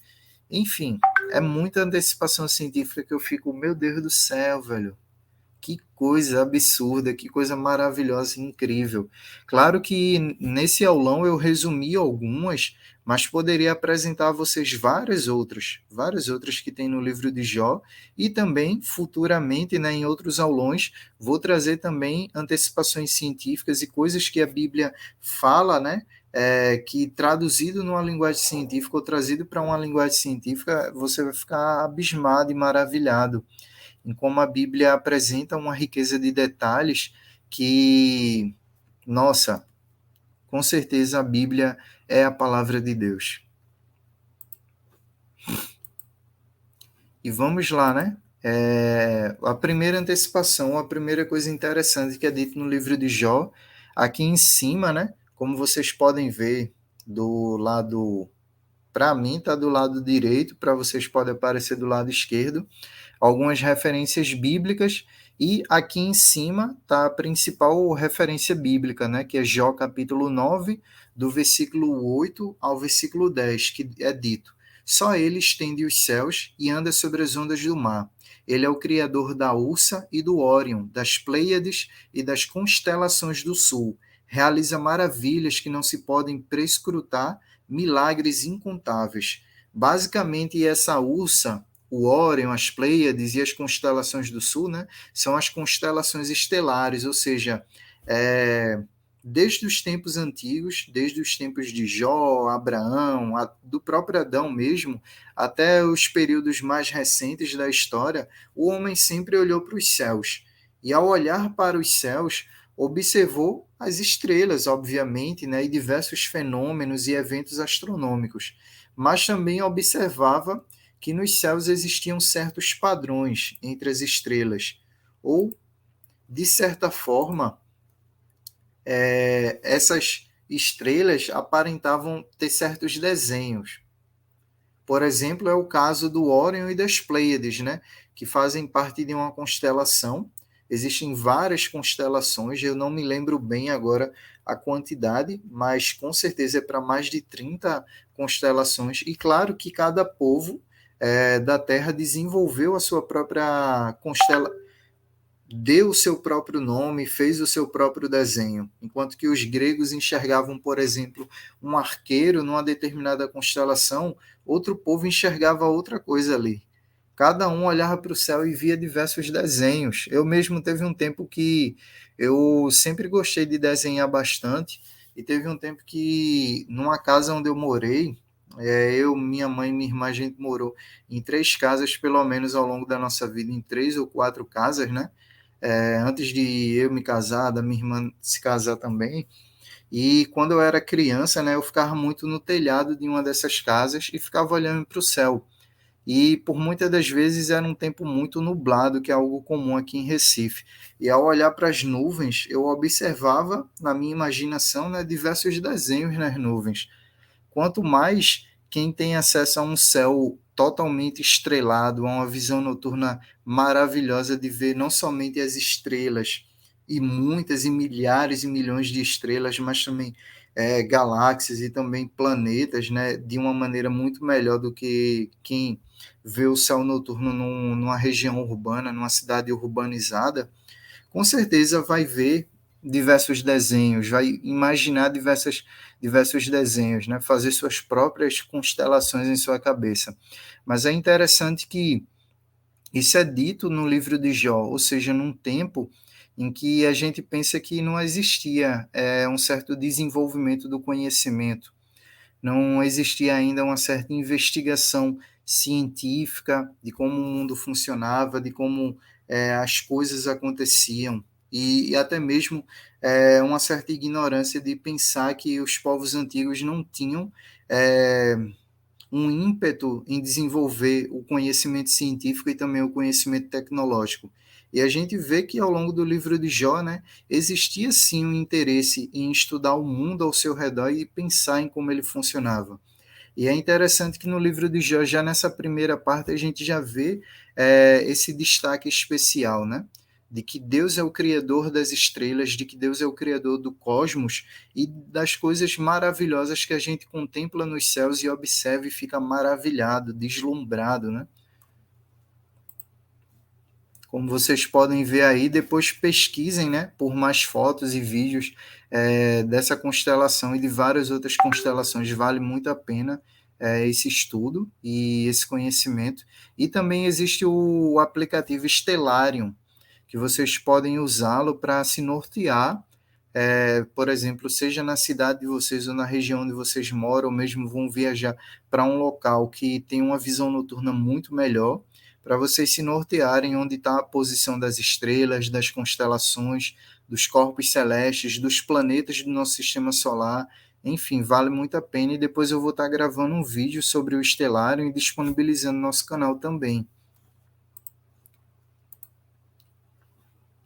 Speaker 1: Enfim, é muita antecipação científica que eu fico, meu Deus do céu, velho, que coisa absurda, que coisa maravilhosa e incrível. Claro que nesse aulão eu resumi algumas, mas poderia apresentar a vocês várias outras que tem no livro de Jó, e também futuramente, né, em outros aulões, vou trazer também antecipações científicas e coisas que a Bíblia fala, né, que traduzido numa linguagem científica ou trazido para uma linguagem científica, você vai ficar abismado e maravilhado em como a Bíblia apresenta uma riqueza de detalhes que, nossa, com certeza a Bíblia é a palavra de Deus. E vamos lá, né? A primeira antecipação, a primeira coisa interessante que é dito no livro de Jó, aqui em cima, né? Como vocês podem ver do lado, para mim está do lado direito, para vocês pode aparecer do lado esquerdo, algumas referências bíblicas, e aqui em cima está a principal referência bíblica, né, que é Jó capítulo 9, do versículo 8 ao versículo 10, que é dito: Só ele estende os céus e anda sobre as ondas do mar. Ele é o criador da Ursa e do Órion, das Pleiades e das constelações do sul. Realiza maravilhas que não se podem prescrutar, milagres incontáveis. Basicamente, essa Ursa, o Órion, as Pleiades e as constelações do Sul, né, são as constelações estelares, ou seja, desde os tempos antigos, desde os tempos de Jó, Abraão, do próprio Adão mesmo, até os períodos mais recentes da história, o homem sempre olhou para os céus. E ao olhar para os céus, observou as estrelas, obviamente, né, e diversos fenômenos e eventos astronômicos, mas também observava que nos céus existiam certos padrões entre as estrelas, ou, de certa forma, essas estrelas aparentavam ter certos desenhos. Por exemplo, é o caso do Órion e das Pleiades, né, que fazem parte de uma constelação. Existem várias constelações, eu não me lembro bem agora a quantidade, mas com certeza é para mais de 30 constelações. E claro que cada povo da Terra desenvolveu a sua própria constelação, deu o seu próprio nome, fez o seu próprio desenho. Enquanto que os gregos enxergavam, por exemplo, um arqueiro numa determinada constelação, outro povo enxergava outra coisa ali. Cada um olhava para o céu e via diversos desenhos. Eu mesmo teve um tempo que eu sempre gostei de desenhar bastante, e teve um tempo que, numa casa onde eu morei, eu, minha mãe e minha irmã, a gente morou em 3 casas, pelo menos ao longo da nossa vida, em 3 ou 4 casas, né? Antes de eu me casar, da minha irmã se casar também. E quando eu era criança, né, eu ficava muito no telhado de uma dessas casas e ficava olhando para o céu. e por muitas das vezes era um tempo muito nublado, que é algo comum aqui em Recife. E ao olhar para as nuvens, eu observava na minha imaginação, né, diversos desenhos nas nuvens. Quanto mais quem tem acesso a um céu totalmente estrelado, a uma visão noturna maravilhosa de ver não somente as estrelas, e muitas e milhares e milhões de estrelas, mas também galáxias e também planetas, né, de uma maneira muito melhor do que quem vê o céu noturno numa região urbana, numa cidade urbanizada, com certeza vai ver diversos desenhos, vai imaginar diversos desenhos, né? Fazer suas próprias constelações em sua cabeça. Mas é interessante que isso é dito no livro de Jó, ou seja, num tempo em que a gente pensa que não existia um certo desenvolvimento do conhecimento, não existia ainda uma certa investigação científica de como o mundo funcionava, de como as coisas aconteciam, e até mesmo uma certa ignorância de pensar que os povos antigos não tinham é, um ímpeto em desenvolver o conhecimento científico e também o conhecimento tecnológico. E a gente vê que ao longo do livro de Jó, né, existia sim um interesse em estudar o mundo ao seu redor e pensar em como ele funcionava. E é interessante que no livro de Jó, já nessa primeira parte, a gente já vê esse destaque especial, né? De que Deus é o criador das estrelas, de que Deus é o criador do cosmos e das coisas maravilhosas que a gente contempla nos céus e observa e fica maravilhado, deslumbrado, né? Como vocês podem ver aí, depois pesquisem, né, por mais fotos e vídeos dessa constelação e de várias outras constelações. Vale muito a pena esse estudo e esse conhecimento. E também existe o aplicativo Stellarium, que vocês podem usá-lo para se nortear, por exemplo, seja na cidade de vocês ou na região onde vocês moram, ou mesmo vão viajar para um local que tem uma visão noturna muito melhor, para vocês se nortearem onde está a posição das estrelas, das constelações, dos corpos celestes, dos planetas do nosso sistema solar. Enfim, vale muito a pena. E depois eu vou estar gravando um vídeo sobre o Stellarium e disponibilizando no nosso canal também.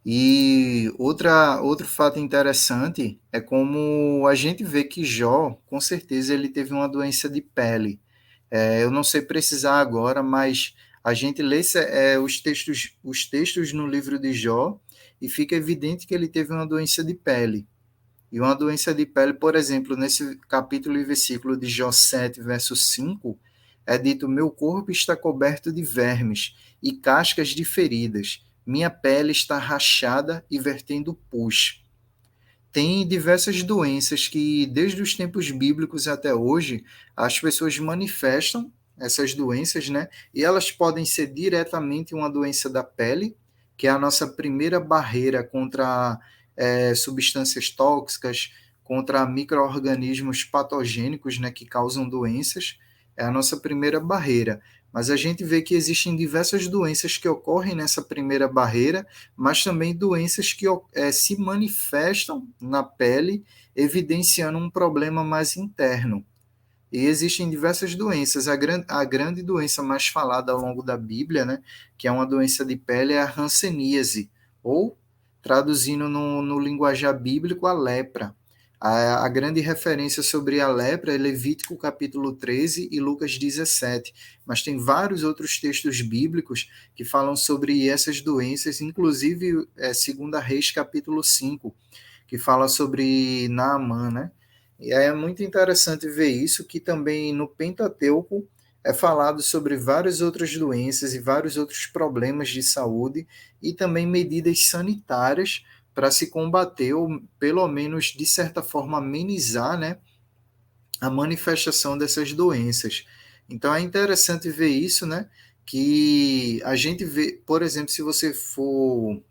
Speaker 1: E outro fato interessante é como a gente vê que Jó, com certeza, ele teve uma doença de pele. Eu não sei precisar agora, mas a gente lê os textos no livro de Jó e fica evidente que ele teve uma doença de pele. E uma doença de pele, por exemplo, nesse capítulo e versículo de Jó 7, verso 5, é dito: Meu corpo está coberto de vermes e cascas de feridas, minha pele está rachada e vertendo pus. Tem diversas doenças que, desde os tempos bíblicos até hoje, as pessoas manifestam essas doenças, né? E elas podem ser diretamente uma doença da pele, que é a nossa primeira barreira contra substâncias tóxicas, contra micro-organismos patogênicos, né, que causam doenças. É a nossa primeira barreira. Mas a gente vê que existem diversas doenças que ocorrem nessa primeira barreira, mas também doenças que se manifestam na pele, evidenciando um problema mais interno. E existem diversas doenças. A grande doença mais falada ao longo da Bíblia, né, que é uma doença de pele, é a hanseníase, ou, traduzindo no linguajar bíblico, a lepra. A grande referência sobre a lepra é Levítico capítulo 13 e Lucas 17, mas tem vários outros textos bíblicos que falam sobre essas doenças, inclusive 2 Reis capítulo 5, que fala sobre Naamã, né? E é muito interessante ver isso, que também no Pentateuco é falado sobre várias outras doenças e vários outros problemas de saúde e também medidas sanitárias para se combater, ou pelo menos, de certa forma, amenizar, né, a manifestação dessas doenças. Então é interessante ver isso, né, que a gente vê, por exemplo, se você for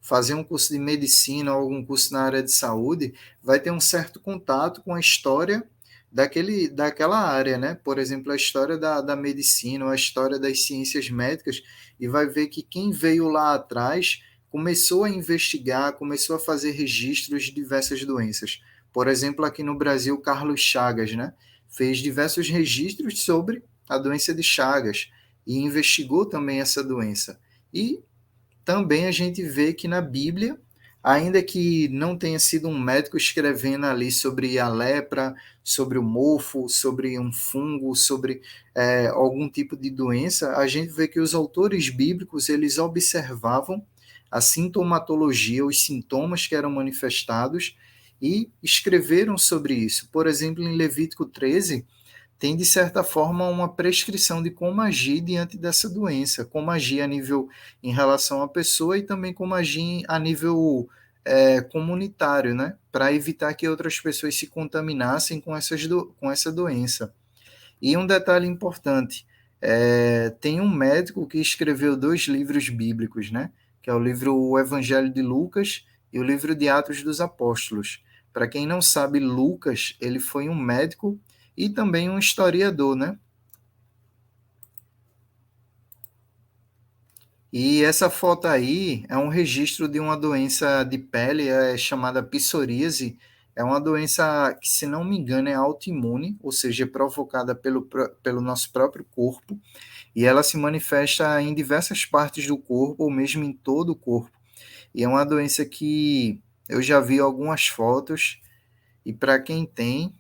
Speaker 1: fazer um curso de medicina ou algum curso na área de saúde, vai ter um certo contato com a história daquela área, né? Por exemplo, a história da medicina, ou a história das ciências médicas, e vai ver que quem veio lá atrás começou a investigar, começou a fazer registros de diversas doenças. Por exemplo, aqui no Brasil, Carlos Chagas, né? Fez diversos registros sobre a doença de Chagas. e investigou também essa doença. E também a gente vê que na Bíblia, ainda que não tenha sido um médico escrevendo ali sobre a lepra, sobre o mofo, sobre um fungo, sobre algum tipo de doença, a gente vê que os autores bíblicos eles observavam a sintomatologia, os sintomas que eram manifestados e escreveram sobre isso. Por exemplo, em Levítico 13, tem, de certa forma, uma prescrição de como agir diante dessa doença, como agir a nível em relação à pessoa e também como agir a nível comunitário, né? Para evitar que outras pessoas se contaminassem com essa doença. E um detalhe importante, tem um médico que escreveu 2 livros bíblicos, né? Que é o livro O Evangelho de Lucas e o livro de Atos dos Apóstolos. Para quem não sabe, Lucas, ele foi um médico e também um historiador, né? E essa foto aí é um registro de uma doença de pele chamada psoríase. É uma doença que, se não me engano, é autoimune, ou seja, é provocada pelo nosso próprio corpo, e ela se manifesta em diversas partes do corpo, ou mesmo em todo o corpo. E é uma doença que eu já vi algumas fotos, e para quem tem,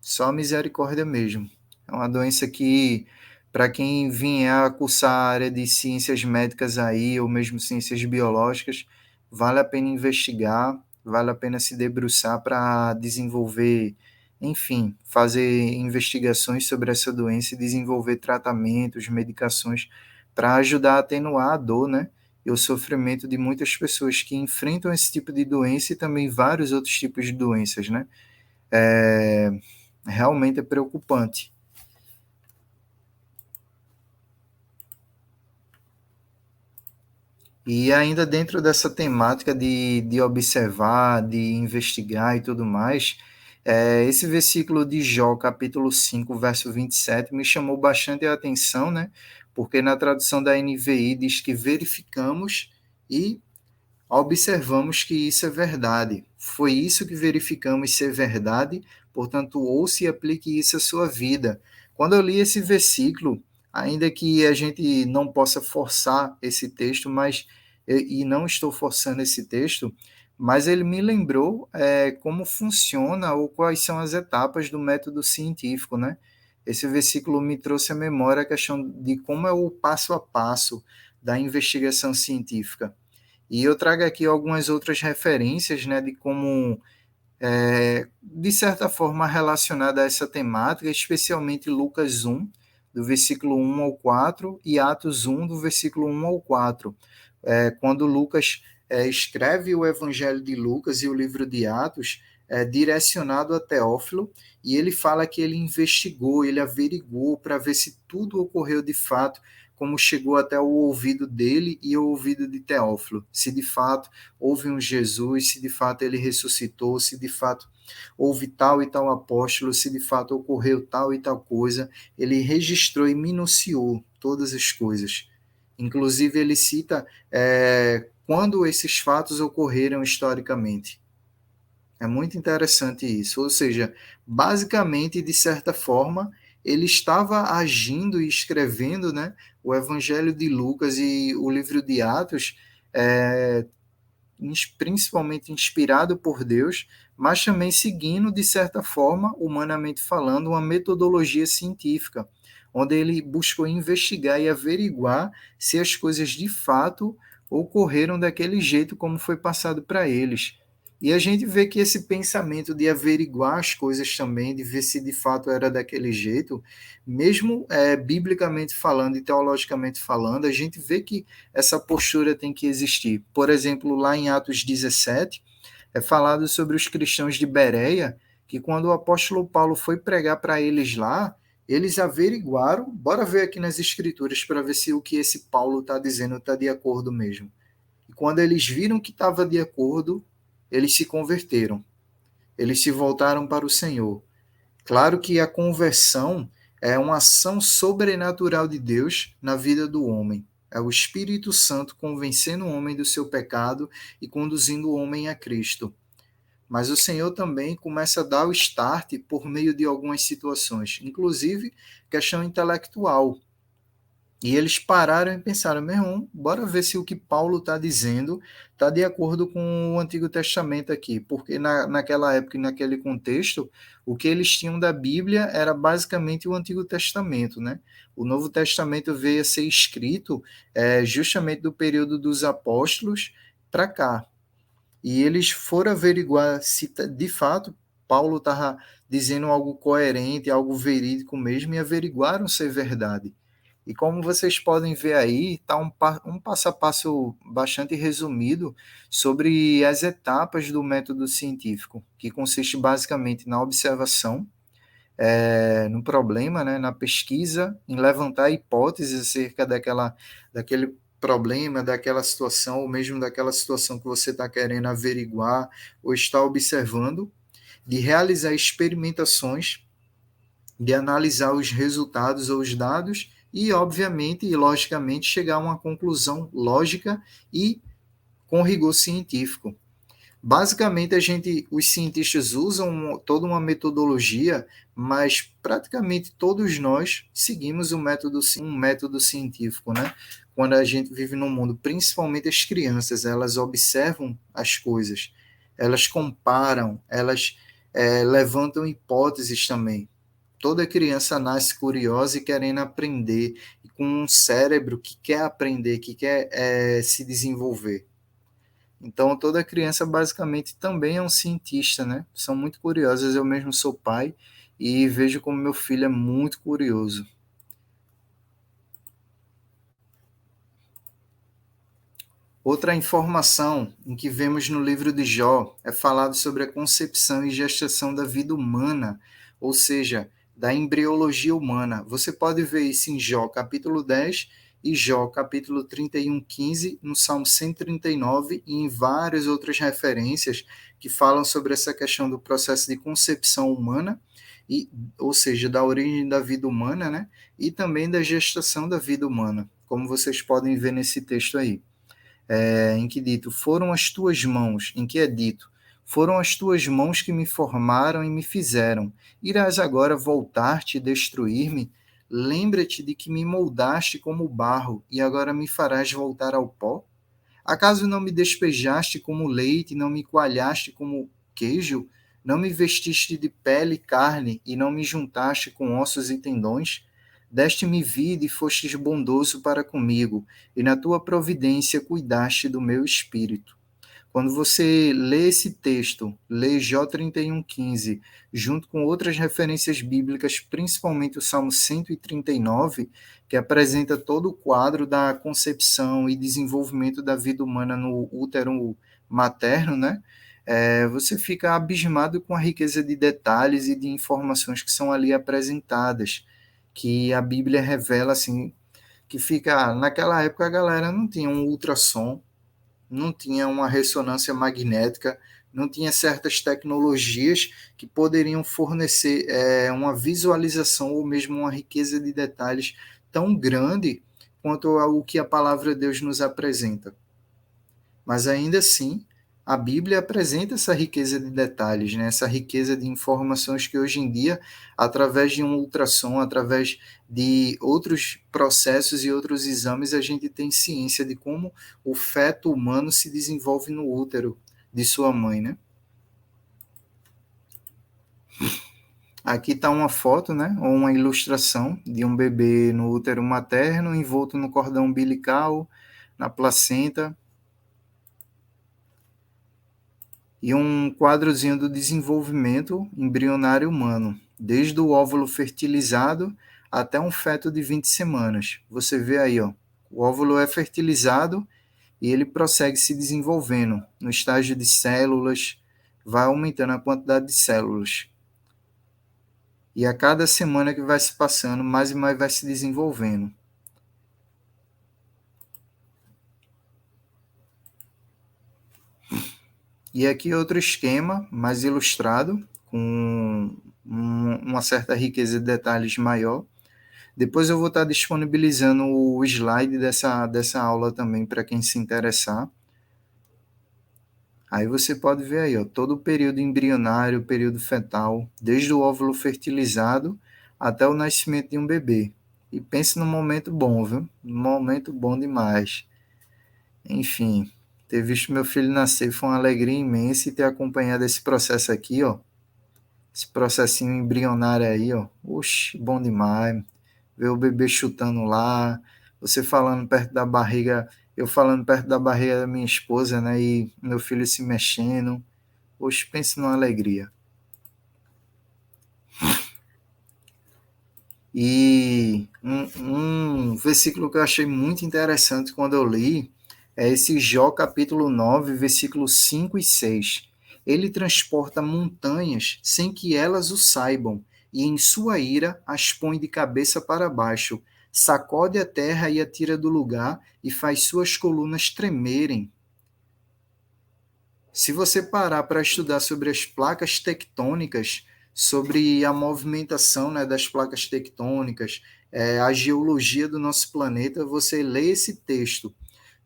Speaker 1: só misericórdia mesmo. É uma doença que, para quem vier a cursar a área de ciências médicas aí, ou mesmo ciências biológicas, vale a pena investigar, vale a pena se debruçar para desenvolver, enfim, fazer investigações sobre essa doença e desenvolver tratamentos, medicações para ajudar a atenuar a dor, né? E o sofrimento de muitas pessoas que enfrentam esse tipo de doença e também vários outros tipos de doenças, né? É, realmente é preocupante. E ainda dentro dessa temática de observar, de investigar e tudo mais, esse versículo de Jó, capítulo 5 verso 27 me chamou bastante a atenção, né? Porque na tradução da NVI diz que verificamos e observamos que isso é verdade. Foi isso que verificamos ser verdade, portanto, ouça e aplique isso à sua vida. Quando eu li esse versículo, ainda que a gente não possa forçar esse texto, mas e não estou forçando esse texto, mas ele me lembrou como funciona ou quais são as etapas do método científico, né? Esse versículo me trouxe à memória a questão de como é o passo a passo da investigação científica. E eu trago aqui algumas outras referências, né, de como, de certa forma, relacionada a essa temática, especialmente Lucas 1, do versículo 1 ao 4, e Atos 1, do versículo 1 ao 4. Quando Lucas escreve o Evangelho de Lucas e o livro de Atos, direcionado a Teófilo, e ele fala que ele investigou, ele averiguou para ver se tudo ocorreu de fato, como chegou até o ouvido dele e o ouvido de Teófilo. Se de fato houve um Jesus, se de fato ele ressuscitou, se de fato houve tal e tal apóstolo, se de fato ocorreu tal e tal coisa, ele registrou e minuciou todas as coisas. Inclusive, ele cita quando esses fatos ocorreram historicamente. É muito interessante isso. Ou seja, basicamente, de certa forma, ele estava agindo e escrevendo, né, o Evangelho de Lucas e o livro de Atos, é, principalmente inspirado por Deus, mas também seguindo, de certa forma, humanamente falando, uma metodologia científica, onde ele buscou investigar e averiguar se as coisas de fato ocorreram daquele jeito como foi passado para eles. E a gente vê que esse pensamento de averiguar as coisas também, de ver se de fato era daquele jeito, mesmo biblicamente falando e teologicamente falando, a gente vê que essa postura tem que existir. Por exemplo, lá em Atos 17, é falado sobre os cristãos de Bereia, que quando o apóstolo Paulo foi pregar para eles lá, eles averiguaram, bora ver aqui nas escrituras para ver se o que esse Paulo está dizendo está de acordo mesmo. E quando eles viram que estava de acordo, eles se converteram, eles se voltaram para o Senhor. Claro que a conversão é uma ação sobrenatural de Deus na vida do homem. É o Espírito Santo convencendo o homem do seu pecado e conduzindo o homem a Cristo. Mas o Senhor também começa a dar o start por meio de algumas situações, inclusive questão intelectual. E eles pararam e pensaram, meu irmão, bora ver se o que Paulo está dizendo está de acordo com o Antigo Testamento aqui, porque naquela época e naquele contexto, o que eles tinham da Bíblia era basicamente o Antigo Testamento, né? O Novo Testamento veio a ser escrito justamente do período dos apóstolos para cá. E eles foram averiguar se de fato Paulo estava dizendo algo coerente, algo verídico mesmo, e averiguaram ser verdade. E como vocês podem ver aí, está um passo a passo bastante resumido sobre as etapas do método científico, que consiste basicamente na observação, no problema, né, na pesquisa, em levantar hipóteses acerca daquele problema, daquela situação, ou mesmo daquela situação que você está querendo averiguar ou está observando, de realizar experimentações, de analisar os resultados ou os dados e, obviamente e logicamente, chegar a uma conclusão lógica e com rigor científico. Basicamente, os cientistas usam toda uma metodologia, mas praticamente todos nós seguimos um método científico, né? Quando a gente vive no mundo, principalmente as crianças, elas observam as coisas, elas comparam, elas levantam hipóteses também. Toda criança nasce curiosa e querendo aprender, e com um cérebro que quer aprender, que quer se desenvolver. Então, toda criança basicamente também é um cientista, né? São muito curiosas. Eu mesmo sou pai e vejo como meu filho é muito curioso. Outra informação em que vemos no livro de Jó é falado sobre a concepção e gestação da vida humana, ou seja, da embriologia humana. Você pode ver isso em Jó capítulo 10 e Jó capítulo 31:15, no Salmo 139 e em várias outras referências que falam sobre essa questão do processo de concepção humana, e, ou seja, da origem da vida humana, né? E também da gestação da vida humana, como vocês podem ver nesse texto aí, em que dito, foram as tuas mãos, em que é dito, foram as tuas mãos que me formaram e me fizeram. Irás agora voltar-te e destruir-me? Lembra-te de que me moldaste como barro e agora me farás voltar ao pó? Acaso não me despejaste como leite, não me coalhaste como queijo? Não me vestiste de pele e carne, e não me juntaste com ossos e tendões? Deste-me vida e fostes bondoso para comigo, e na tua providência cuidaste do meu espírito. Quando você lê esse texto, lê Jó 31:15, junto com outras referências bíblicas, principalmente o Salmo 139, que apresenta todo o quadro da concepção e desenvolvimento da vida humana no útero materno, né? Você fica abismado com a riqueza de detalhes e de informações que são ali apresentadas, que a Bíblia revela assim, que fica, naquela época a galera não tinha um ultrassom, não tinha uma ressonância magnética, não tinha certas tecnologias que poderiam fornecer uma visualização ou mesmo uma riqueza de detalhes tão grande quanto ao que a palavra de Deus nos apresenta. Mas ainda assim, a Bíblia apresenta essa riqueza de detalhes, né? Essa riqueza de informações que hoje em dia, através de um ultrassom, através de outros processos e outros exames, a gente tem ciência de como o feto humano se desenvolve no útero de sua mãe, né? Aqui está uma foto, né, ou uma ilustração de um bebê no útero materno, envolto no cordão umbilical, na placenta, e um quadrozinho do desenvolvimento embrionário humano, desde o óvulo fertilizado até um feto de 20 semanas. Você vê aí, ó, o óvulo é fertilizado e ele prossegue se desenvolvendo no estágio de células, vai aumentando a quantidade de células. E a cada semana que vai se passando, mais e mais vai se desenvolvendo. E aqui outro esquema mais ilustrado, com uma certa riqueza de detalhes maior. Depois eu vou estar disponibilizando o slide dessa aula também para quem se interessar. Aí você pode ver aí, ó, todo o período embrionário, o período fetal, desde o óvulo fertilizado até o nascimento de um bebê. E pense num momento bom, viu? Um momento bom demais. Enfim, ter visto meu filho nascer foi uma alegria imensa e ter acompanhado esse processo aqui, ó. Esse processinho embrionário aí, ó. Oxe, bom demais. Ver o bebê chutando lá, você falando perto da barriga, eu falando perto da barriga da minha esposa, né? E meu filho se mexendo. Oxe, pense numa alegria. E um versículo que eu achei muito interessante quando eu li é esse Jó capítulo 9 versículos 5 e 6. Ele transporta montanhas sem que elas o saibam, e em sua ira as põe de cabeça para baixo, sacode a terra e a tira do lugar, e faz suas colunas tremerem. Se você parar para estudar sobre as placas tectônicas, sobre a movimentação, né, das placas tectônicas, a geologia do nosso planeta, você lê esse texto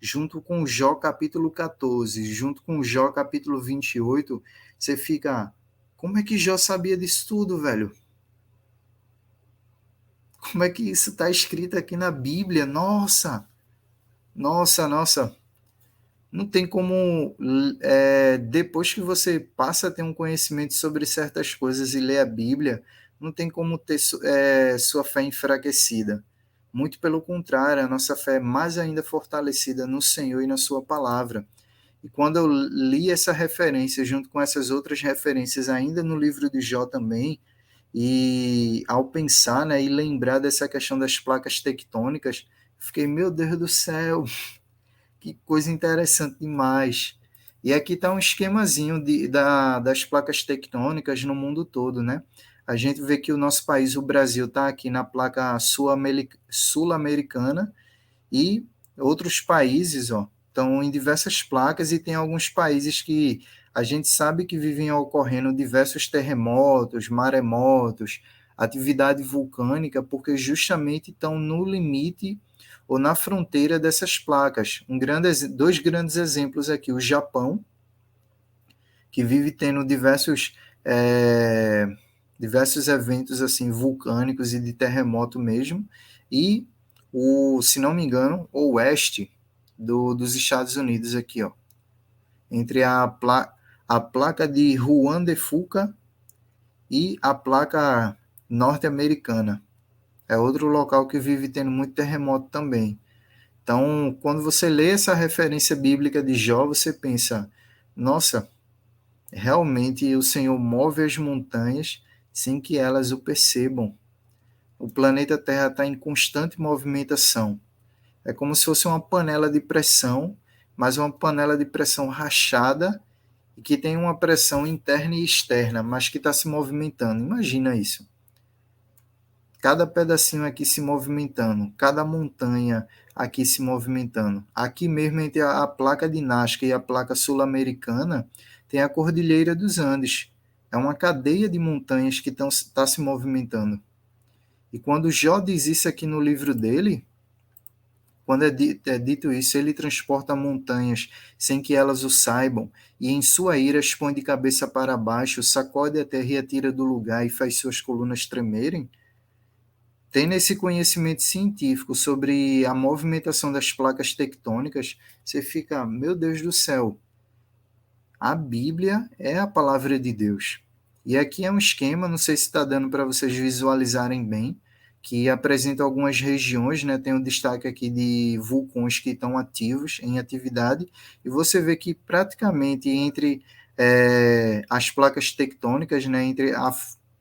Speaker 1: junto com Jó capítulo 14, junto com Jó capítulo 28, você fica, como é que Jó sabia disso tudo, velho? Como é que isso está escrito aqui na Bíblia? Nossa, nossa, nossa. Não tem como, depois que você passa a ter um conhecimento sobre certas coisas e lê a Bíblia, não tem como ter sua fé enfraquecida. Muito pelo contrário, a nossa fé é mais ainda fortalecida no Senhor e na Sua palavra. E quando eu li essa referência, junto com essas outras referências, ainda no livro de Jó também, e ao pensar, né, e lembrar dessa questão das placas tectônicas, fiquei, meu Deus do céu, que coisa interessante demais. E aqui está um esquemazinho das placas tectônicas no mundo todo, né? A gente vê que o nosso país, o Brasil, está aqui na placa sul-americana e outros países, ó, estão em diversas placas e tem alguns países que a gente sabe que vivem ocorrendo diversos terremotos, maremotos, atividade vulcânica, porque justamente estão no limite ou na fronteira dessas placas. Dois grandes exemplos aqui, o Japão, que vive tendo diversos eventos assim vulcânicos e de terremoto mesmo, e se não me engano, o oeste dos Estados Unidos aqui, ó, entre a placa de Juan de Fuca e a placa norte-americana. É outro local que vive tendo muito terremoto também. Então, quando você lê essa referência bíblica de Jó, você pensa: nossa, realmente o Senhor move as montanhas sem que elas o percebam. O planeta Terra está em constante movimentação. É como se fosse uma panela de pressão, mas uma panela de pressão rachada e que tem uma pressão interna e externa, mas que está se movimentando. Imagina isso. Cada pedacinho aqui se movimentando, cada montanha aqui se movimentando. Aqui mesmo entre a placa de Nazca e a placa sul-americana tem a Cordilheira dos Andes. É uma cadeia de montanhas que está se movimentando. E quando Jó diz isso aqui no livro dele, quando é dito isso, ele transporta montanhas sem que elas o saibam, e em sua ira expõe de cabeça para baixo, sacode a terra e a tira do lugar e faz suas colunas tremerem. Tendo esse conhecimento científico sobre a movimentação das placas tectônicas, você fica, meu Deus do céu, a Bíblia é a palavra de Deus. E aqui é um esquema, não sei se está dando para vocês visualizarem bem, que apresenta algumas regiões, né? Tem um destaque aqui de vulcões que estão ativos, em atividade, e você vê que praticamente entre as placas tectônicas, né?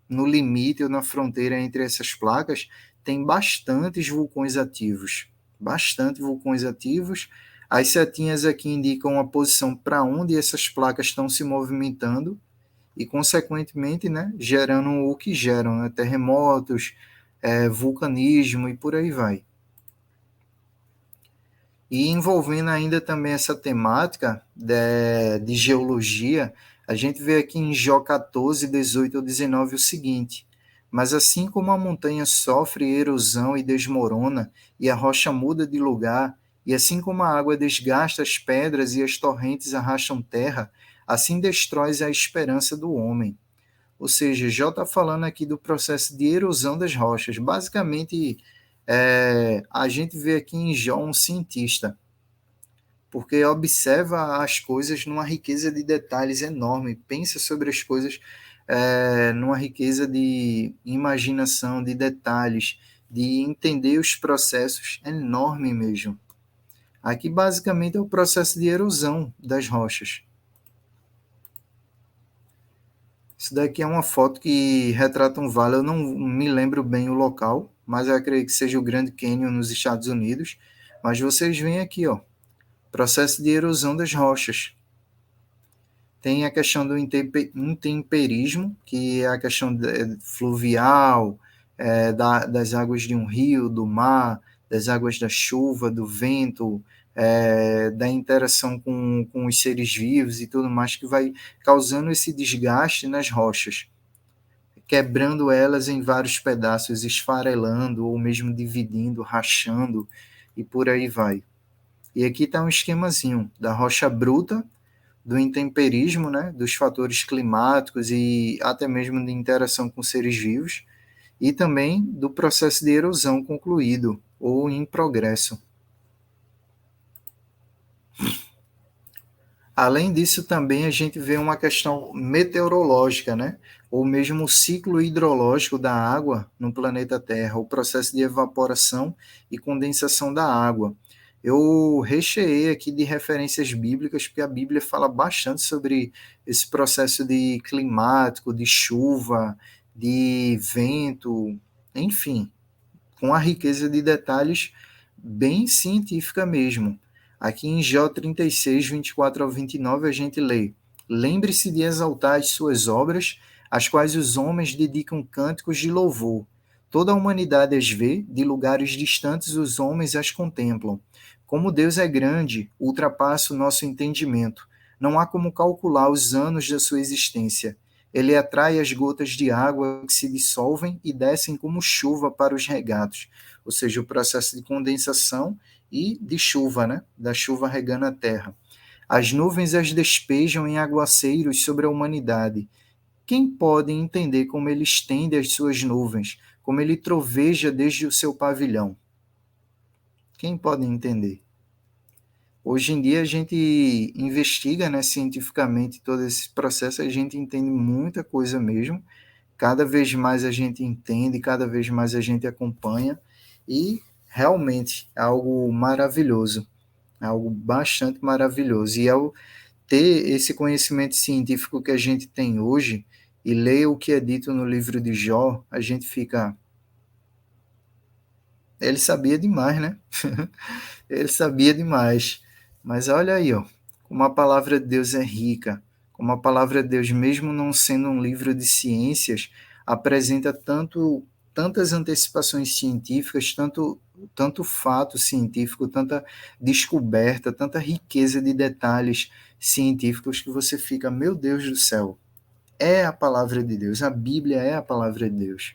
Speaker 1: No limite ou na fronteira entre essas placas, tem bastantes vulcões ativos. Bastante vulcões ativos. As setinhas aqui indicam a posição para onde essas placas estão se movimentando e, consequentemente, né, gerando o que geram, né, terremotos, vulcanismo e por aí vai. E envolvendo ainda também essa temática de geologia, a gente vê aqui em Jó 14, 18 ou 19 o seguinte: mas assim como a montanha sofre erosão e desmorona, e a rocha muda de lugar, e assim como a água desgasta as pedras e as torrentes arrastam terra, assim destróis a esperança do homem. Ou seja, Jó está falando aqui do processo de erosão das rochas. Basicamente, A gente vê aqui em Jó um cientista, porque observa as coisas numa riqueza de detalhes enorme, pensa sobre as coisas numa riqueza de imaginação, de detalhes, de entender os processos enorme mesmo. Aqui basicamente é o processo de erosão das rochas. Isso daqui é uma foto que retrata um vale, eu não me lembro bem o local, mas eu acredito que seja o Grand Canyon nos Estados Unidos. Mas vocês veem aqui, ó, processo de erosão das rochas. Tem a questão do intemperismo, que é a questão fluvial, das águas de um rio, do mar, das águas da chuva, do vento, da interação com os seres vivos e tudo mais, que vai causando esse desgaste nas rochas, quebrando elas em vários pedaços, esfarelando, ou mesmo dividindo, rachando, e por aí vai. E aqui está um esquemazinho da rocha bruta, do intemperismo, né, dos fatores climáticos e até mesmo de interação com seres vivos, e também do processo de erosão concluído ou em progresso. Além disso, também a gente vê uma questão meteorológica, né? Ou mesmo o ciclo hidrológico da água no planeta Terra, o processo de evaporação e condensação da água. Eu recheei aqui de referências bíblicas, porque a Bíblia fala bastante sobre esse processo de climático, de chuva, de vento, enfim, com a riqueza de detalhes bem científica mesmo. Aqui em Jó 36, 24 ao 29, a gente lê: Lembre-se de exaltar as suas obras, às quais os homens dedicam cânticos de louvor. Toda a humanidade as vê, de lugares distantes os homens as contemplam. Como Deus é grande, ultrapassa o nosso entendimento. Não há como calcular os anos da sua existência. Ele atrai as gotas de água que se dissolvem e descem como chuva para os regatos, ou seja, o processo de condensação e de chuva, né? Da chuva regando a terra. As nuvens as despejam em aguaceiros sobre a humanidade. Quem pode entender como ele estende as suas nuvens, como ele troveja desde o seu pavilhão? Quem pode entender? Hoje em dia a gente investiga, né, cientificamente todo esse processo, a gente entende muita coisa mesmo. Cada vez mais a gente entende, cada vez mais a gente acompanha e realmente é algo maravilhoso, é algo bastante maravilhoso. E ao ter esse conhecimento científico que a gente tem hoje e ler o que é dito no livro de Jó, a gente fica. Ele sabia demais, né? Ele sabia demais. Mas olha aí, ó, como a palavra de Deus é rica, como a palavra de Deus, mesmo não sendo um livro de ciências, apresenta tantas antecipações científicas, tanto fato científico, tanta descoberta, tanta riqueza de detalhes científicos que você fica, meu Deus do céu, é a palavra de Deus, a Bíblia é a palavra de Deus.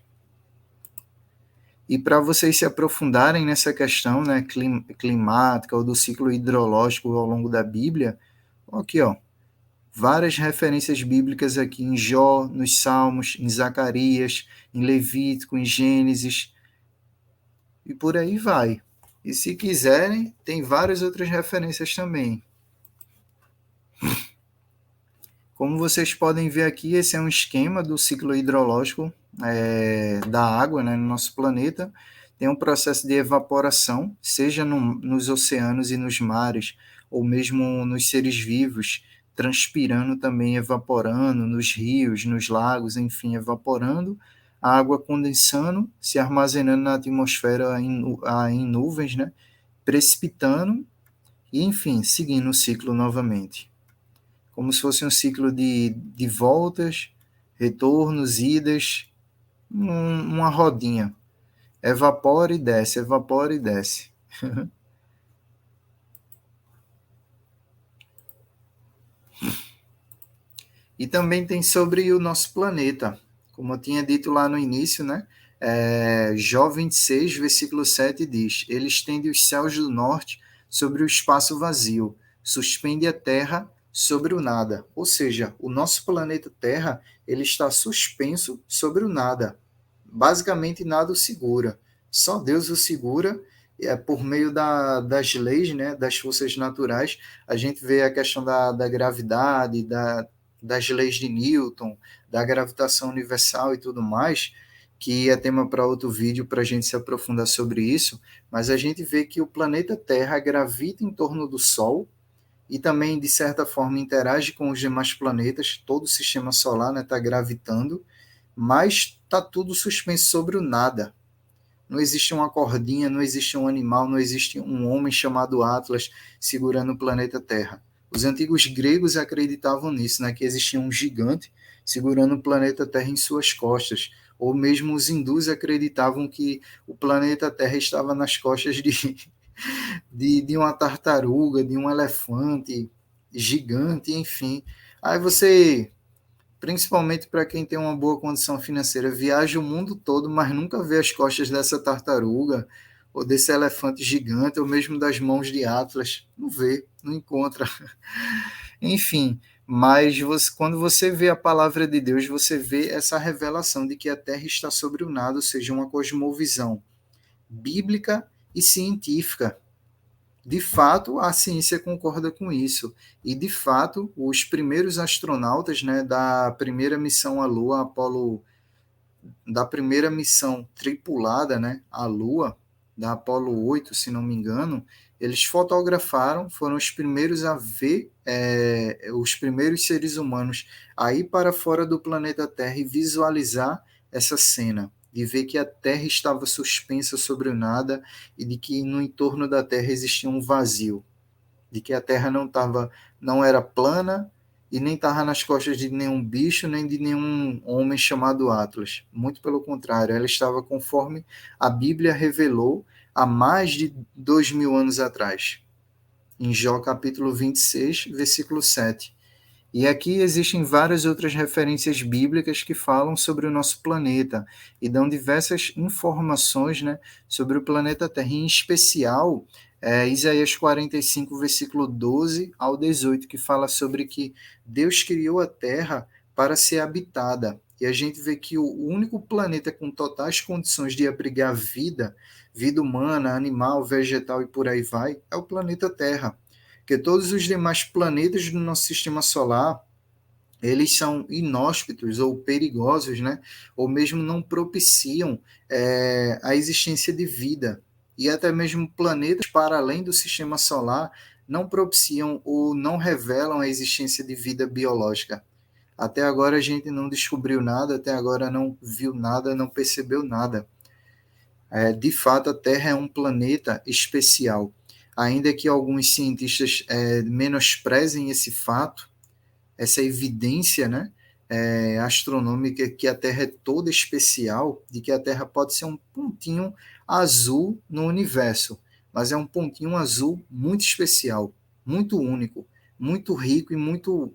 Speaker 1: E para vocês se aprofundarem nessa questão, né, climática ou do ciclo hidrológico ao longo da Bíblia, aqui, ó, várias referências bíblicas aqui em Jó, nos Salmos, em Zacarias, em Levítico, em Gênesis, e por aí vai. E se quiserem, tem várias outras referências também. Como vocês podem ver aqui, esse é um esquema do ciclo hidrológico da água, né, no nosso planeta. Tem um processo de evaporação, seja nos oceanos e nos mares, ou mesmo nos seres vivos, transpirando também, evaporando, nos rios, nos lagos, enfim, evaporando, a água condensando, se armazenando na atmosfera em nuvens, né, precipitando, e enfim, seguindo o ciclo novamente, como se fosse um ciclo de voltas, retornos, idas, uma rodinha. Evapora e desce, evapora e desce. E também tem sobre o nosso planeta. Como eu tinha dito lá no início, né? Jó 26, versículo 7 diz: Ele estende os céus do norte sobre o espaço vazio, suspende a terra sobre o nada. Ou seja, o nosso planeta Terra ele está suspenso sobre o nada. Basicamente, nada o segura. Só Deus o segura, por meio das leis, né, das forças naturais. A gente vê a questão da gravidade, das leis de Newton, da gravitação universal e tudo mais, que é tema para outro vídeo para a gente se aprofundar sobre isso, mas a gente vê que o planeta Terra gravita em torno do Sol e também, de certa forma, interage com os demais planetas, todo o sistema solar está gravitando, mas está tudo suspenso sobre o nada. Não existe uma cordinha, não existe um animal, não existe um homem chamado Atlas segurando o planeta Terra. Os antigos gregos acreditavam nisso, né, que existia um gigante segurando o planeta Terra em suas costas. Ou mesmo os hindus acreditavam que o planeta Terra estava nas costas de uma tartaruga, de um elefante gigante, enfim. Aí você, principalmente para quem tem uma boa condição financeira, viaja o mundo todo, mas nunca vê as costas dessa tartaruga, ou desse elefante gigante, ou mesmo das mãos de Atlas. Não vê, não encontra. Enfim, mas quando você vê a palavra de Deus, você vê essa revelação de que a Terra está sobre o nada, ou seja, uma cosmovisão bíblica e científica. De fato, a ciência concorda com isso. E, de fato, os primeiros astronautas, né, da primeira missão à Lua, Apolo, da primeira missão tripulada, né, à Lua, da Apolo 8, se não me engano, eles fotografaram, foram os primeiros a ver os primeiros seres humanos a ir para fora do planeta Terra e visualizar essa cena, de ver que a Terra estava suspensa sobre o nada e de que no entorno da Terra existia um vazio, de que a Terra não era plana e nem estava nas costas de nenhum bicho, nem de nenhum homem chamado Atlas. Muito pelo contrário, ela estava conforme a Bíblia revelou há mais de 2000 anos atrás, em Jó capítulo 26, versículo 7. E aqui existem várias outras referências bíblicas que falam sobre o nosso planeta e dão diversas informações, né, sobre o planeta Terra, em especial Isaías 45, versículo 12 ao 18, que fala sobre que Deus criou a Terra para ser habitada. E a gente vê que o único planeta com totais condições de abrigar vida, vida humana, animal, vegetal e por aí vai, é o planeta Terra. Porque todos os demais planetas do nosso sistema solar, eles são inóspitos ou perigosos, né? Ou mesmo não propiciam a existência de vida. E até mesmo planetas para além do sistema solar não propiciam ou não revelam a existência de vida biológica. Até agora a gente não descobriu nada, até agora não viu nada, não percebeu nada. De fato, a Terra é um planeta especial. Ainda que alguns cientistas menosprezem esse fato, essa evidência, né, astronômica, que a Terra é toda especial, de que a Terra pode ser um pontinho azul no universo, mas é um pontinho azul muito especial, muito único, muito rico e muito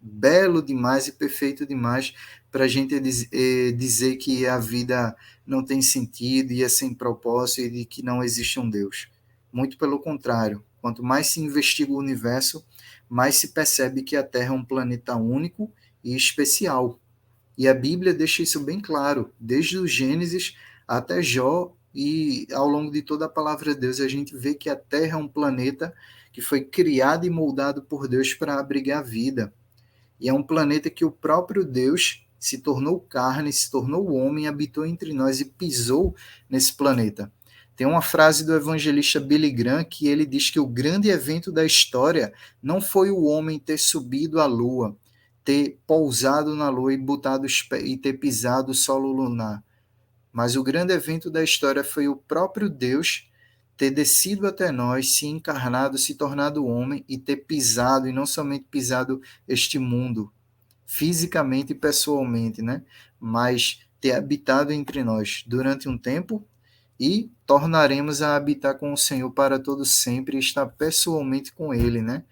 Speaker 1: belo demais e perfeito demais para a gente dizer que a vida não tem sentido e é sem propósito e de que não existe um Deus. Muito pelo contrário, quanto mais se investiga o universo, mais se percebe que a Terra é um planeta único e especial. E a Bíblia deixa isso bem claro, desde o Gênesis até Jó, e ao longo de toda a palavra de Deus, a gente vê que a Terra é um planeta que foi criado e moldado por Deus para abrigar a vida. E é um planeta que o próprio Deus se tornou carne, se tornou homem, habitou entre nós e pisou nesse planeta. Tem uma frase do evangelista Billy Graham que ele diz que o grande evento da história não foi o homem ter subido à lua, ter pousado na lua e botado e ter pisado o solo lunar, mas o grande evento da história foi o próprio Deus ter descido até nós, se encarnado, se tornado homem e ter pisado, e não somente pisado este mundo, fisicamente e pessoalmente, né? Mas ter habitado entre nós durante um tempo e tornaremos a habitar com o Senhor para todo sempre e estar pessoalmente com Ele, né?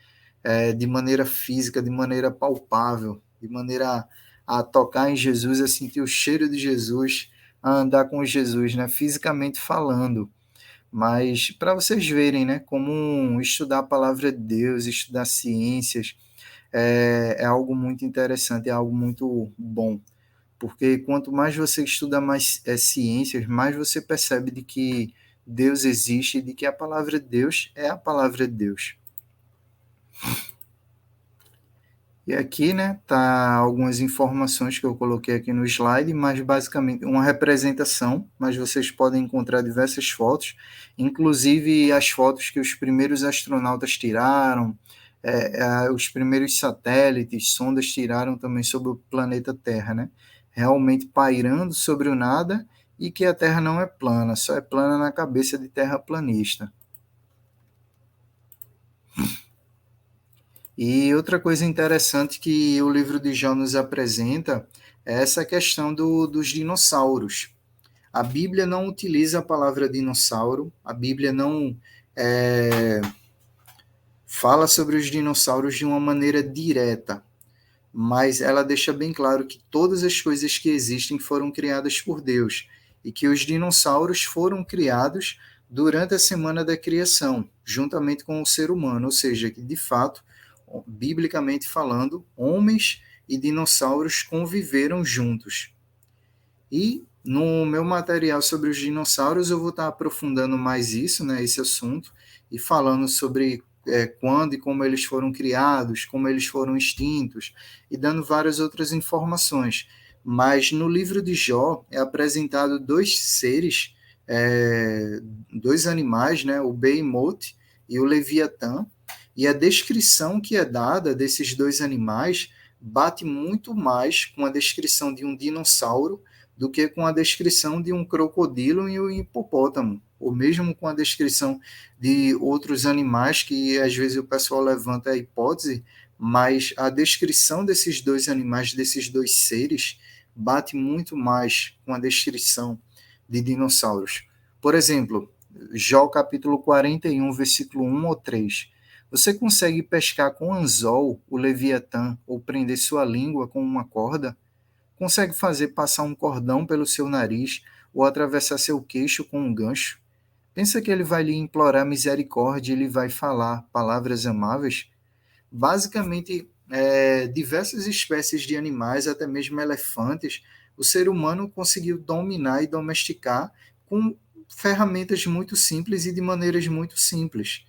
Speaker 1: De maneira física, de maneira palpável, de maneira a tocar em Jesus, a sentir o cheiro de Jesus, a andar com Jesus, né? Fisicamente falando. Mas para vocês verem, né, como estudar a palavra de Deus, estudar ciências, é algo muito interessante, é algo muito bom, porque quanto mais você estuda mais ciências, mais você percebe de que Deus existe, de que a palavra de Deus é a palavra de Deus. E aqui, né, tá algumas informações que eu coloquei aqui no slide, mas basicamente uma representação, mas vocês podem encontrar diversas fotos, inclusive as fotos que os primeiros astronautas tiraram, os primeiros satélites, sondas tiraram também sobre o planeta Terra, né? Realmente pairando sobre o nada e que a Terra não é plana, só é plana na cabeça de terraplanista. E outra coisa interessante que o livro de Jó nos apresenta é essa questão dos dinossauros. A Bíblia não utiliza a palavra dinossauro, a Bíblia não fala sobre os dinossauros de uma maneira direta, mas ela deixa bem claro que todas as coisas que existem foram criadas por Deus e que os dinossauros foram criados durante a semana da criação, juntamente com o ser humano, ou seja, que de fato, biblicamente falando, homens e dinossauros conviveram juntos. E no meu material sobre os dinossauros eu vou estar aprofundando mais isso, né, esse assunto, e falando sobre quando e como eles foram criados, como eles foram extintos, e dando várias outras informações. Mas no livro de Jó é apresentado dois seres, dois animais, né, o Behemoth e o Leviatã, e a descrição que é dada desses dois animais bate muito mais com a descrição de um dinossauro do que com a descrição de um crocodilo e um hipopótamo, ou mesmo com a descrição de outros animais que às vezes o pessoal levanta a hipótese, mas a descrição desses dois animais, desses dois seres, bate muito mais com a descrição de dinossauros. Por exemplo, Jó capítulo 41, versículo 1 ou 3. Você consegue pescar com anzol o Leviatã ou prender sua língua com uma corda? Consegue fazer passar um cordão pelo seu nariz ou atravessar seu queixo com um gancho? Pensa que ele vai lhe implorar misericórdia e ele vai falar palavras amáveis? Basicamente, diversas espécies de animais, até mesmo elefantes, o ser humano conseguiu dominar e domesticar com ferramentas muito simples e de maneiras muito simples.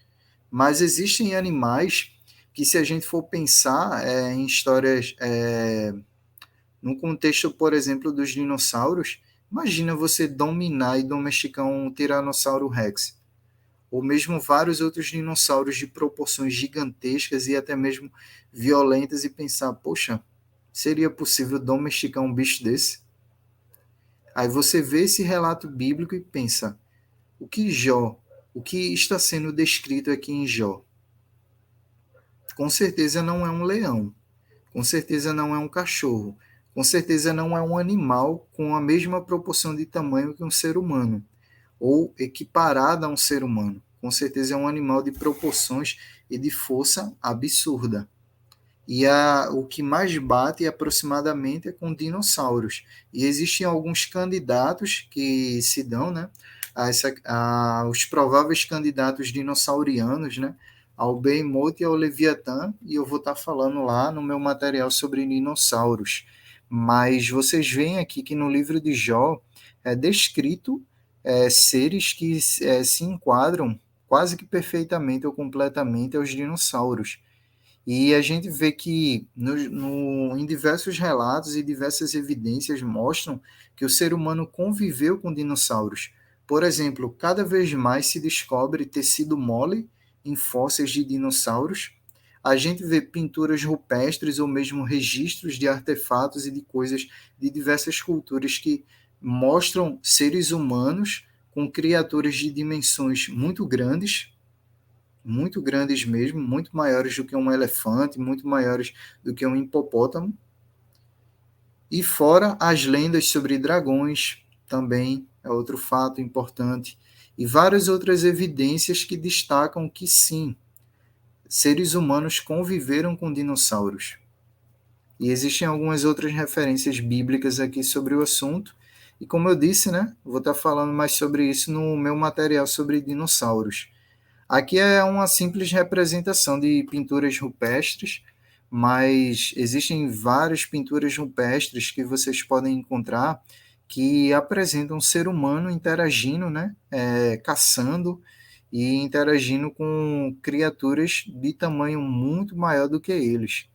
Speaker 1: Mas existem animais que, se a gente for pensar em histórias no contexto, por exemplo, dos dinossauros, imagina você dominar e domesticar um Tiranossauro Rex, ou mesmo vários outros dinossauros de proporções gigantescas e até mesmo violentas e pensar, poxa, seria possível domesticar um bicho desse? Aí você vê esse relato bíblico e pensa, o que está sendo descrito aqui em Jó? Com certeza não é um leão, com certeza não é um cachorro, com certeza não é um animal com a mesma proporção de tamanho que um ser humano, ou equiparada a um ser humano. Com certeza é um animal de proporções e de força absurda. E o que mais bate aproximadamente é com dinossauros. E existem alguns candidatos que se dão, né, os prováveis candidatos dinossauриanos, né, ao Behemoth e ao Leviatã, e eu vou estar falando lá no meu material sobre dinossauros. Mas vocês veem aqui que no livro de Jó é descrito seres que se enquadram quase que perfeitamente ou completamente aos dinossauros. E a gente vê que em diversos relatos e diversas evidências mostram que o ser humano conviveu com dinossauros. Por exemplo, cada vez mais se descobre tecido mole em fósseis de dinossauros. A gente vê pinturas rupestres ou mesmo registros de artefatos e de coisas de diversas culturas que mostram seres humanos com criaturas de dimensões muito grandes mesmo, muito maiores do que um elefante, muito maiores do que um hipopótamo. E fora as lendas sobre dragões, também é outro fato importante. E várias outras evidências que destacam que sim, seres humanos conviveram com dinossauros. E existem algumas outras referências bíblicas aqui sobre o assunto. E como eu disse, né, vou estar falando mais sobre isso no meu material sobre dinossauros. Aqui é uma simples representação de pinturas rupestres, mas existem várias pinturas rupestres que vocês podem encontrar que apresentam um ser humano interagindo, né, caçando e interagindo com criaturas de tamanho muito maior do que eles.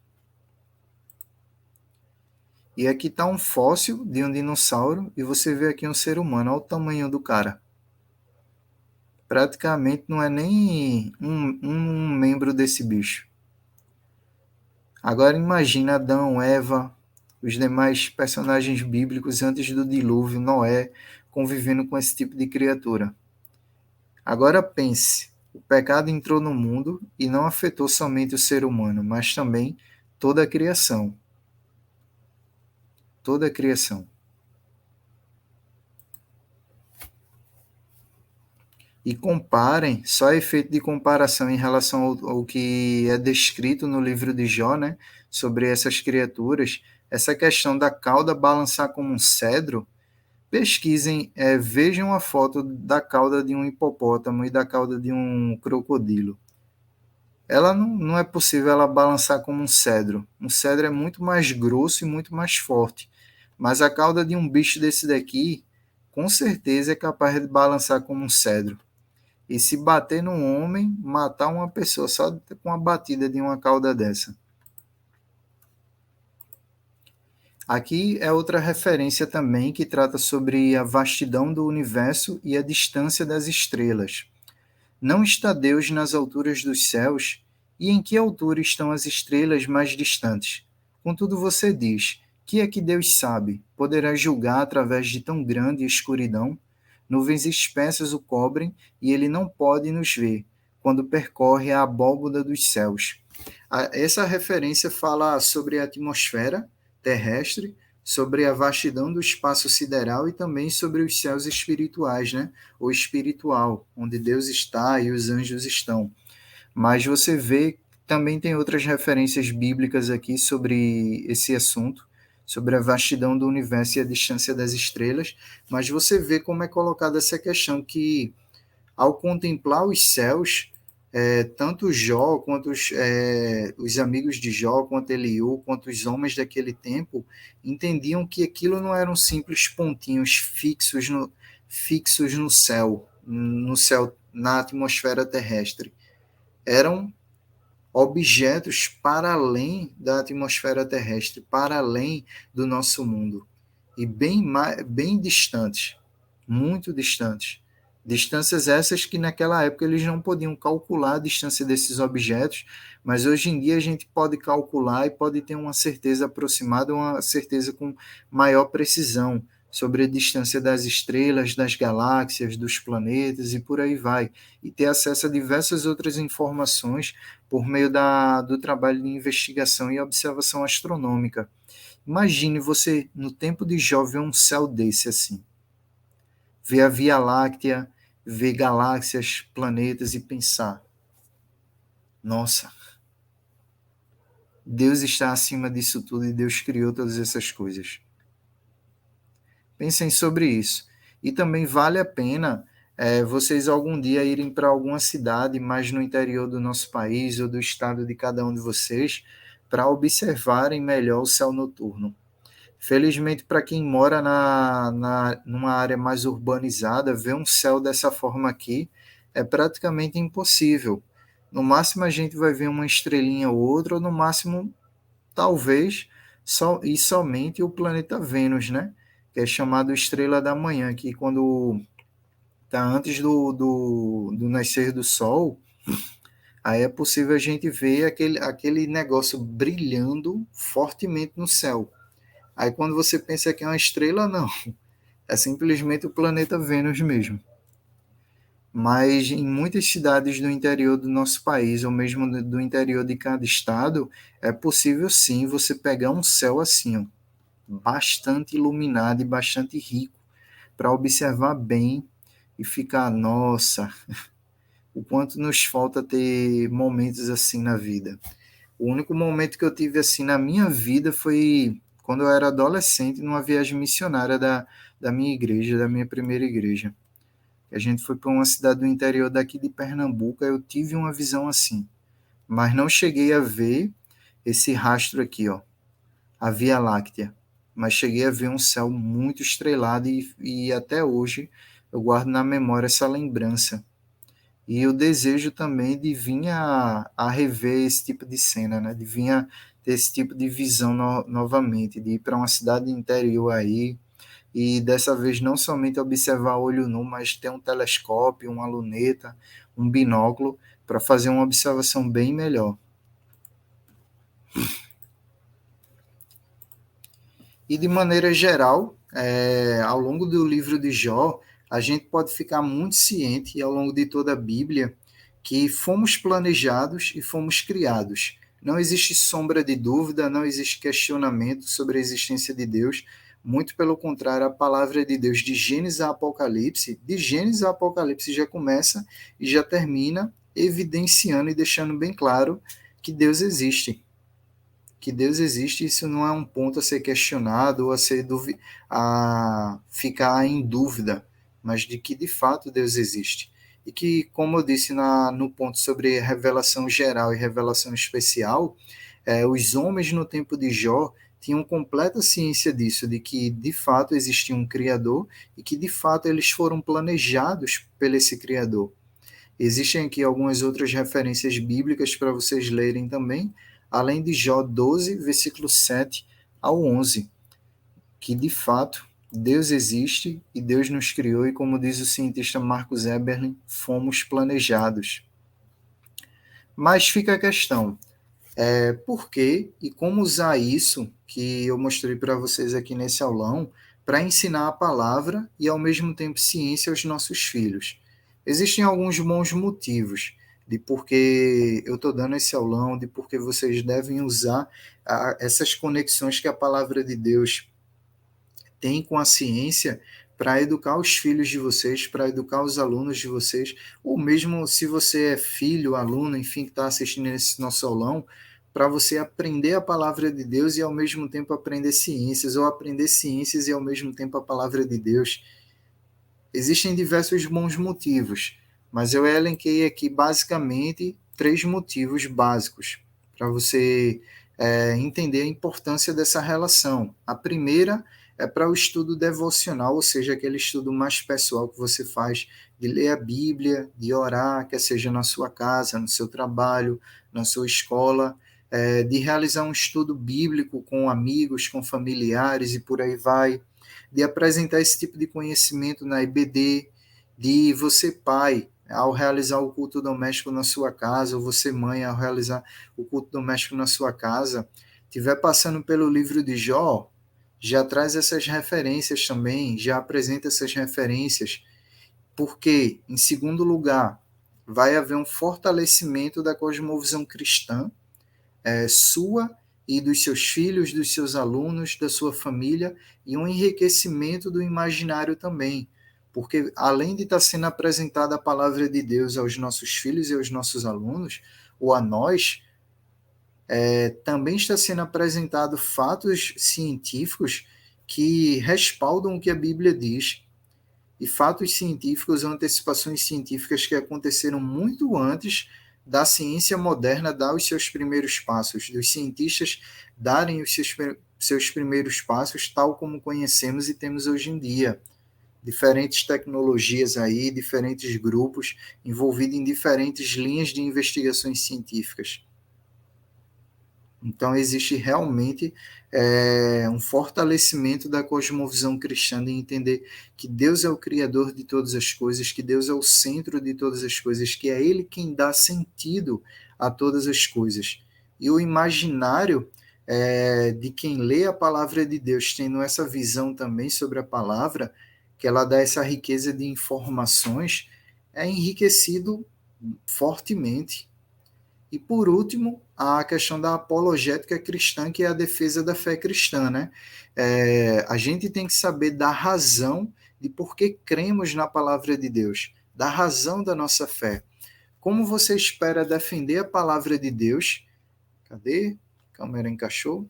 Speaker 1: E aqui está um fóssil de um dinossauro e você vê aqui um ser humano. Olha o tamanho do cara. Praticamente não é nem um membro desse bicho. Agora imagina Adão, Eva, os demais personagens bíblicos antes do dilúvio, Noé, convivendo com esse tipo de criatura. Agora pense, o pecado entrou no mundo e não afetou somente o ser humano, mas também toda a criação. Toda a criação. E comparem, só efeito de comparação em relação ao que é descrito no livro de Jó, né, sobre essas criaturas, essa questão da cauda balançar como um cedro, pesquisem, vejam a foto da cauda de um hipopótamo e da cauda de um crocodilo. Ela não é possível ela balançar como um cedro. Um cedro é muito mais grosso e muito mais forte. Mas a cauda de um bicho desse daqui, com certeza é capaz de balançar como um cedro. E se bater num homem, matar uma pessoa só com a batida de uma cauda dessa. Aqui é outra referência também que trata sobre a vastidão do universo e a distância das estrelas. Não está Deus nas alturas dos céus? E em que altura estão as estrelas mais distantes? Contudo, você diz: que é que Deus sabe? Poderá julgar através de tão grande escuridão? Nuvens espessas o cobrem e ele não pode nos ver, quando percorre a abóboda dos céus. Essa referência fala sobre a atmosfera terrestre, sobre a vastidão do espaço sideral e também sobre os céus espirituais, né? O espiritual, onde Deus está e os anjos estão. Mas você vê, também tem outras referências bíblicas aqui sobre esse assunto, sobre a vastidão do universo e a distância das estrelas, mas você vê como é colocada essa questão que, ao contemplar os céus, tanto Jó, quanto os amigos de Jó, quanto Eliú, quanto os homens daquele tempo, entendiam que aquilo não eram simples pontinhos fixos no céu, na atmosfera terrestre. Eram objetos para além da atmosfera terrestre, para além do nosso mundo, e bem distantes, muito distantes. Distâncias essas que naquela época eles não podiam calcular a distância desses objetos, mas hoje em dia a gente pode calcular e pode ter uma certeza aproximada, uma certeza com maior precisão sobre a distância das estrelas, das galáxias, dos planetas e por aí vai, e ter acesso a diversas outras informações por meio do trabalho de investigação e observação astronômica. Imagine você, no tempo de Jó, ver um céu desse assim. Ver a Via Láctea, ver galáxias, planetas e pensar: nossa, Deus está acima disso tudo e Deus criou todas essas coisas. Pensem sobre isso. E também vale a pena vocês algum dia irem para alguma cidade mais no interior do nosso país ou do estado de cada um de vocês para observarem melhor o céu noturno. Felizmente, para quem mora numa área mais urbanizada, ver um céu dessa forma aqui é praticamente impossível. No máximo, a gente vai ver uma estrelinha ou outra, ou no máximo, talvez, só e somente o planeta Vênus, né? Que é chamado Estrela da Manhã, que quando está antes do nascer do Sol, aí é possível a gente ver aquele negócio brilhando fortemente no céu. Aí quando você pensa que é uma estrela, não. É simplesmente o planeta Vênus mesmo. Mas em muitas cidades do interior do nosso país, ou mesmo do interior de cada estado, é possível sim você pegar um céu assim, ó, bastante iluminado e bastante rico, para observar bem e ficar, nossa, o quanto nos falta ter momentos assim na vida. O único momento que eu tive assim na minha vida foi quando eu era adolescente, numa viagem missionária da minha igreja, da minha primeira igreja. A gente foi para uma cidade do interior daqui de Pernambuco, aí eu tive uma visão assim, mas não cheguei a ver esse rastro aqui, ó, a Via Láctea. Mas cheguei a ver um céu muito estrelado e até hoje eu guardo na memória essa lembrança. E o desejo também de vir a rever esse tipo de cena, né? De vir a ter esse tipo de visão novamente, de ir para uma cidade interior aí, e dessa vez não somente observar a olho nu, mas ter um telescópio, uma luneta, um binóculo, para fazer uma observação bem melhor. E de maneira geral, ao longo do livro de Jó, a gente pode ficar muito ciente, e ao longo de toda a Bíblia, que fomos planejados e fomos criados. Não existe sombra de dúvida, não existe questionamento sobre a existência de Deus. Muito pelo contrário, a palavra de Deus, de Gênesis a Apocalipse já começa e já termina evidenciando e deixando bem claro que Deus existe. Que Deus existe, isso não é um ponto a ser questionado ou a ficar em dúvida, mas de que de fato Deus existe. E que, como eu disse no ponto sobre revelação geral e revelação especial, os homens no tempo de Jó tinham completa ciência disso, de que de fato existia um Criador e que de fato eles foram planejados por esse Criador. Existem aqui algumas outras referências bíblicas para vocês lerem também, além de Jó 12, versículo 7 ao 11, que de fato Deus existe e Deus nos criou, e como diz o cientista Marcos Eberlin, fomos planejados. Mas fica a questão, por que e como usar isso que eu mostrei para vocês aqui nesse aulão para ensinar a palavra e ao mesmo tempo ciência aos nossos filhos? Existem alguns bons motivos de por que eu estou dando esse aulão, de por que vocês devem usar essas conexões que a palavra de Deus tem com a ciência para educar os filhos de vocês, para educar os alunos de vocês, ou mesmo se você é filho, aluno, enfim, que está assistindo esse nosso aulão, para você aprender a palavra de Deus e ao mesmo tempo aprender ciências, ou aprender ciências e ao mesmo tempo a palavra de Deus. Existem diversos bons motivos, mas eu elenquei aqui basicamente 3 motivos básicos para você entender a importância dessa relação. A primeira é para o estudo devocional, ou seja, aquele estudo mais pessoal que você faz de ler a Bíblia, de orar, quer seja na sua casa, no seu trabalho, na sua escola, de realizar um estudo bíblico com amigos, com familiares e por aí vai, de apresentar esse tipo de conhecimento na IBD, de você, pai, ao realizar o culto doméstico na sua casa, ou você, mãe, ao realizar o culto doméstico na sua casa, estiver passando pelo livro de Jó, já traz essas referências também, já apresenta essas referências, porque, em segundo lugar, vai haver um fortalecimento da cosmovisão cristã, sua e dos seus filhos, dos seus alunos, da sua família, e um enriquecimento do imaginário também, porque além de estar sendo apresentada a palavra de Deus aos nossos filhos e aos nossos alunos, ou a nós, também está sendo apresentado fatos científicos que respaldam o que a Bíblia diz, e fatos científicos ou antecipações científicas que aconteceram muito antes da ciência moderna dar os seus primeiros passos, dos cientistas darem os seus primeiros passos, tal como conhecemos e temos hoje em dia. Diferentes tecnologias aí, diferentes grupos envolvidos em diferentes linhas de investigações científicas. Então, existe realmente um fortalecimento da cosmovisão cristã de entender que Deus é o Criador de todas as coisas, que Deus é o centro de todas as coisas, que é Ele quem dá sentido a todas as coisas. E o imaginário de quem lê a palavra de Deus, tendo essa visão também sobre a palavra, que ela dá essa riqueza de informações, é enriquecido fortemente. E, por último, a questão da apologética cristã, que é a defesa da fé cristã, né? A gente tem que saber da razão de por que cremos na palavra de Deus, da razão da nossa fé. Como você espera defender a palavra de Deus? Cadê? A câmera encaixou.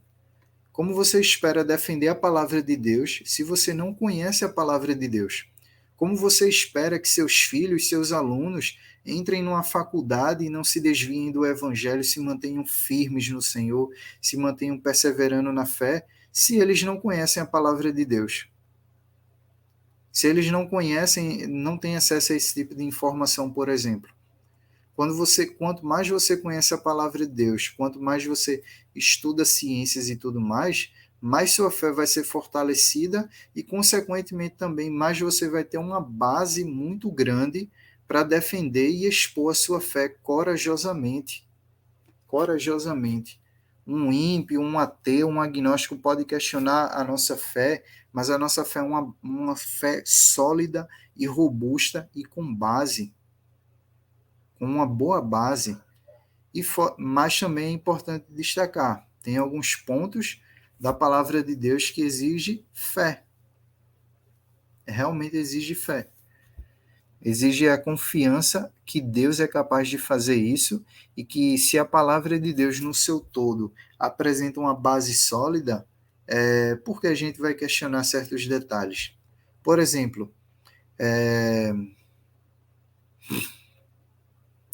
Speaker 1: Como você espera defender a palavra de Deus se você não conhece a palavra de Deus? Como você espera que seus filhos, seus alunos entrem numa faculdade e não se desviem do evangelho, se mantenham firmes no Senhor, se mantenham perseverando na fé, se eles não conhecem a palavra de Deus. Se eles não conhecem, não têm acesso a esse tipo de informação, por exemplo. Quanto mais você conhece a palavra de Deus, quanto mais você estuda ciências e tudo mais sua fé vai ser fortalecida e, consequentemente, também mais você vai ter uma base muito grande para defender e expor a sua fé corajosamente. Corajosamente. Um ímpio, um ateu, um agnóstico pode questionar a nossa fé, mas a nossa fé é uma fé sólida e robusta e com base, com uma boa base. Mas também é importante destacar, tem alguns pontos da palavra de Deus que exige fé. Realmente exige fé. Exige a confiança que Deus é capaz de fazer isso e que, se a palavra de Deus no seu todo apresenta uma base sólida, por que a gente vai questionar certos detalhes? Por exemplo,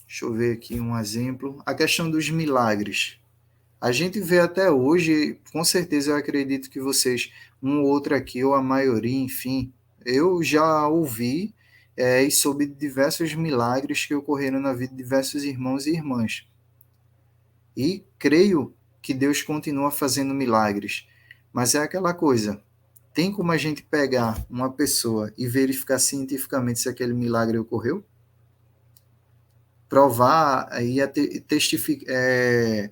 Speaker 1: deixa eu ver aqui um exemplo, a questão dos milagres. A gente vê até hoje, com certeza eu acredito que vocês, um ou outro aqui, ou a maioria, enfim, eu já ouvi e soube de diversos milagres que ocorreram na vida de diversos irmãos e irmãs. E creio que Deus continua fazendo milagres. Mas é aquela coisa, tem como a gente pegar uma pessoa e verificar cientificamente se aquele milagre ocorreu? Provar e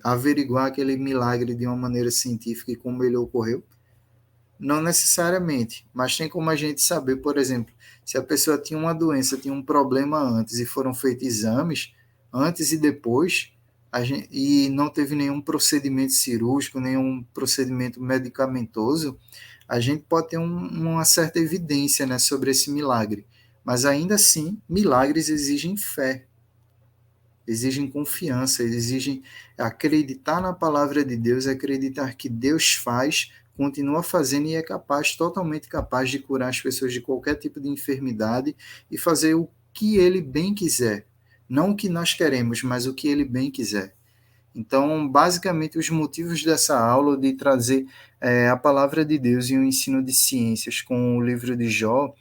Speaker 1: averiguar aquele milagre de uma maneira científica e como ele ocorreu? Não necessariamente, mas tem como a gente saber, por exemplo, se a pessoa tinha uma doença, tinha um problema antes e foram feitos exames, antes e depois, e não teve nenhum procedimento cirúrgico, nenhum procedimento medicamentoso, a gente pode ter uma certa evidência, né, sobre esse milagre. Mas ainda assim, milagres exigem fé, exigem confiança, exigem acreditar na palavra de Deus, acreditar que Deus faz, continua fazendo e é capaz, totalmente capaz de curar as pessoas de qualquer tipo de enfermidade e fazer o que ele bem quiser. Não o que nós queremos, mas o que ele bem quiser. Então, basicamente, os motivos dessa aula de trazer a palavra de Deus e o ensino de ciências com o livro de Jó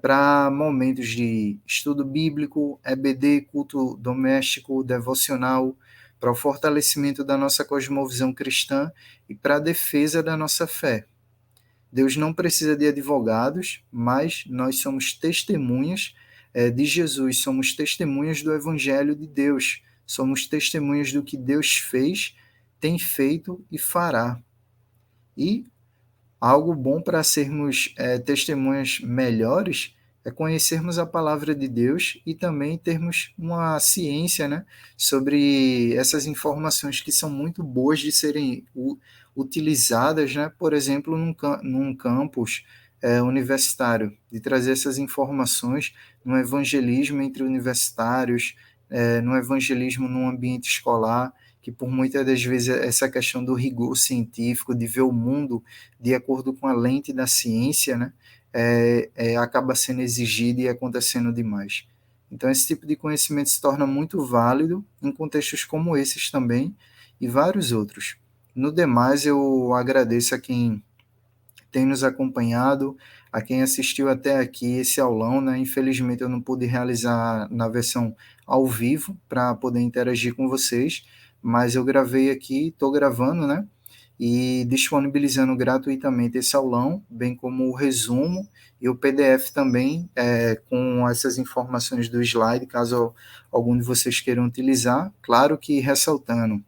Speaker 1: para momentos de estudo bíblico, EBD, culto doméstico, devocional, para o fortalecimento da nossa cosmovisão cristã e para a defesa da nossa fé. Deus não precisa de advogados, mas nós somos testemunhas de Jesus, somos testemunhas do Evangelho de Deus, somos testemunhas do que Deus fez, tem feito e fará. E algo bom para sermos testemunhas melhores é conhecermos a palavra de Deus e também termos uma ciência, né, sobre essas informações que são muito boas de serem utilizadas, né, por exemplo, num campus universitário, de trazer essas informações no evangelismo entre universitários, no evangelismo num ambiente escolar, que por muitas das vezes essa questão do rigor científico, de ver o mundo de acordo com a lente da ciência, né, acaba sendo exigido e acontecendo demais. Então, esse tipo de conhecimento se torna muito válido em contextos como esses também e vários outros. No demais, eu agradeço a quem tem nos acompanhado, a quem assistiu até aqui esse aulão, né? Infelizmente eu não pude realizar na versão ao vivo para poder interagir com vocês, mas eu gravei aqui, estou gravando, né? E disponibilizando gratuitamente esse aulão, bem como o resumo e o PDF também, com essas informações do slide, caso algum de vocês queiram utilizar. Claro que ressaltando,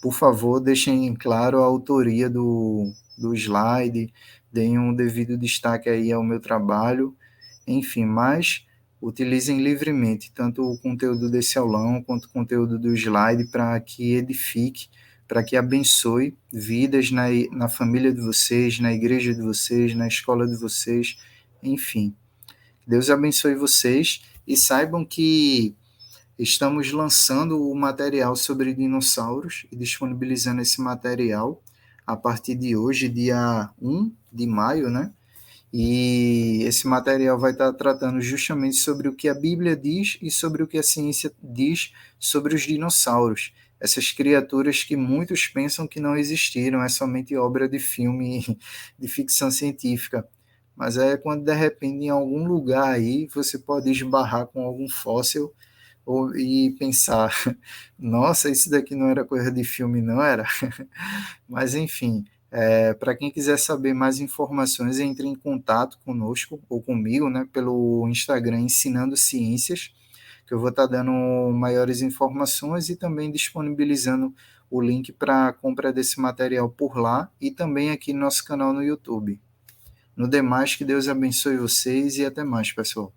Speaker 1: por favor, deixem claro a autoria do slide, deem um devido destaque aí ao meu trabalho, enfim, mas utilizem livremente tanto o conteúdo desse aulão quanto o conteúdo do slide para que edifique, para que abençoe vidas na família de vocês, na igreja de vocês, na escola de vocês, enfim. Deus abençoe vocês e saibam que estamos lançando o material sobre dinossauros e disponibilizando esse material a partir de hoje, dia 1 de maio, né? E esse material vai estar tratando justamente sobre o que a Bíblia diz e sobre o que a ciência diz sobre os dinossauros. Essas criaturas que muitos pensam que não existiram, é somente obra de filme de ficção científica. Mas é quando de repente em algum lugar aí você pode esbarrar com algum fóssil e pensar, nossa, isso daqui não era coisa de filme, não era? Mas enfim, para quem quiser saber mais informações, entre em contato conosco ou comigo, né, pelo Instagram Ensinando Ciências, que eu vou estar dando maiores informações e também disponibilizando o link para a compra desse material por lá e também aqui no nosso canal no YouTube. No demais, que Deus abençoe vocês e até mais, pessoal.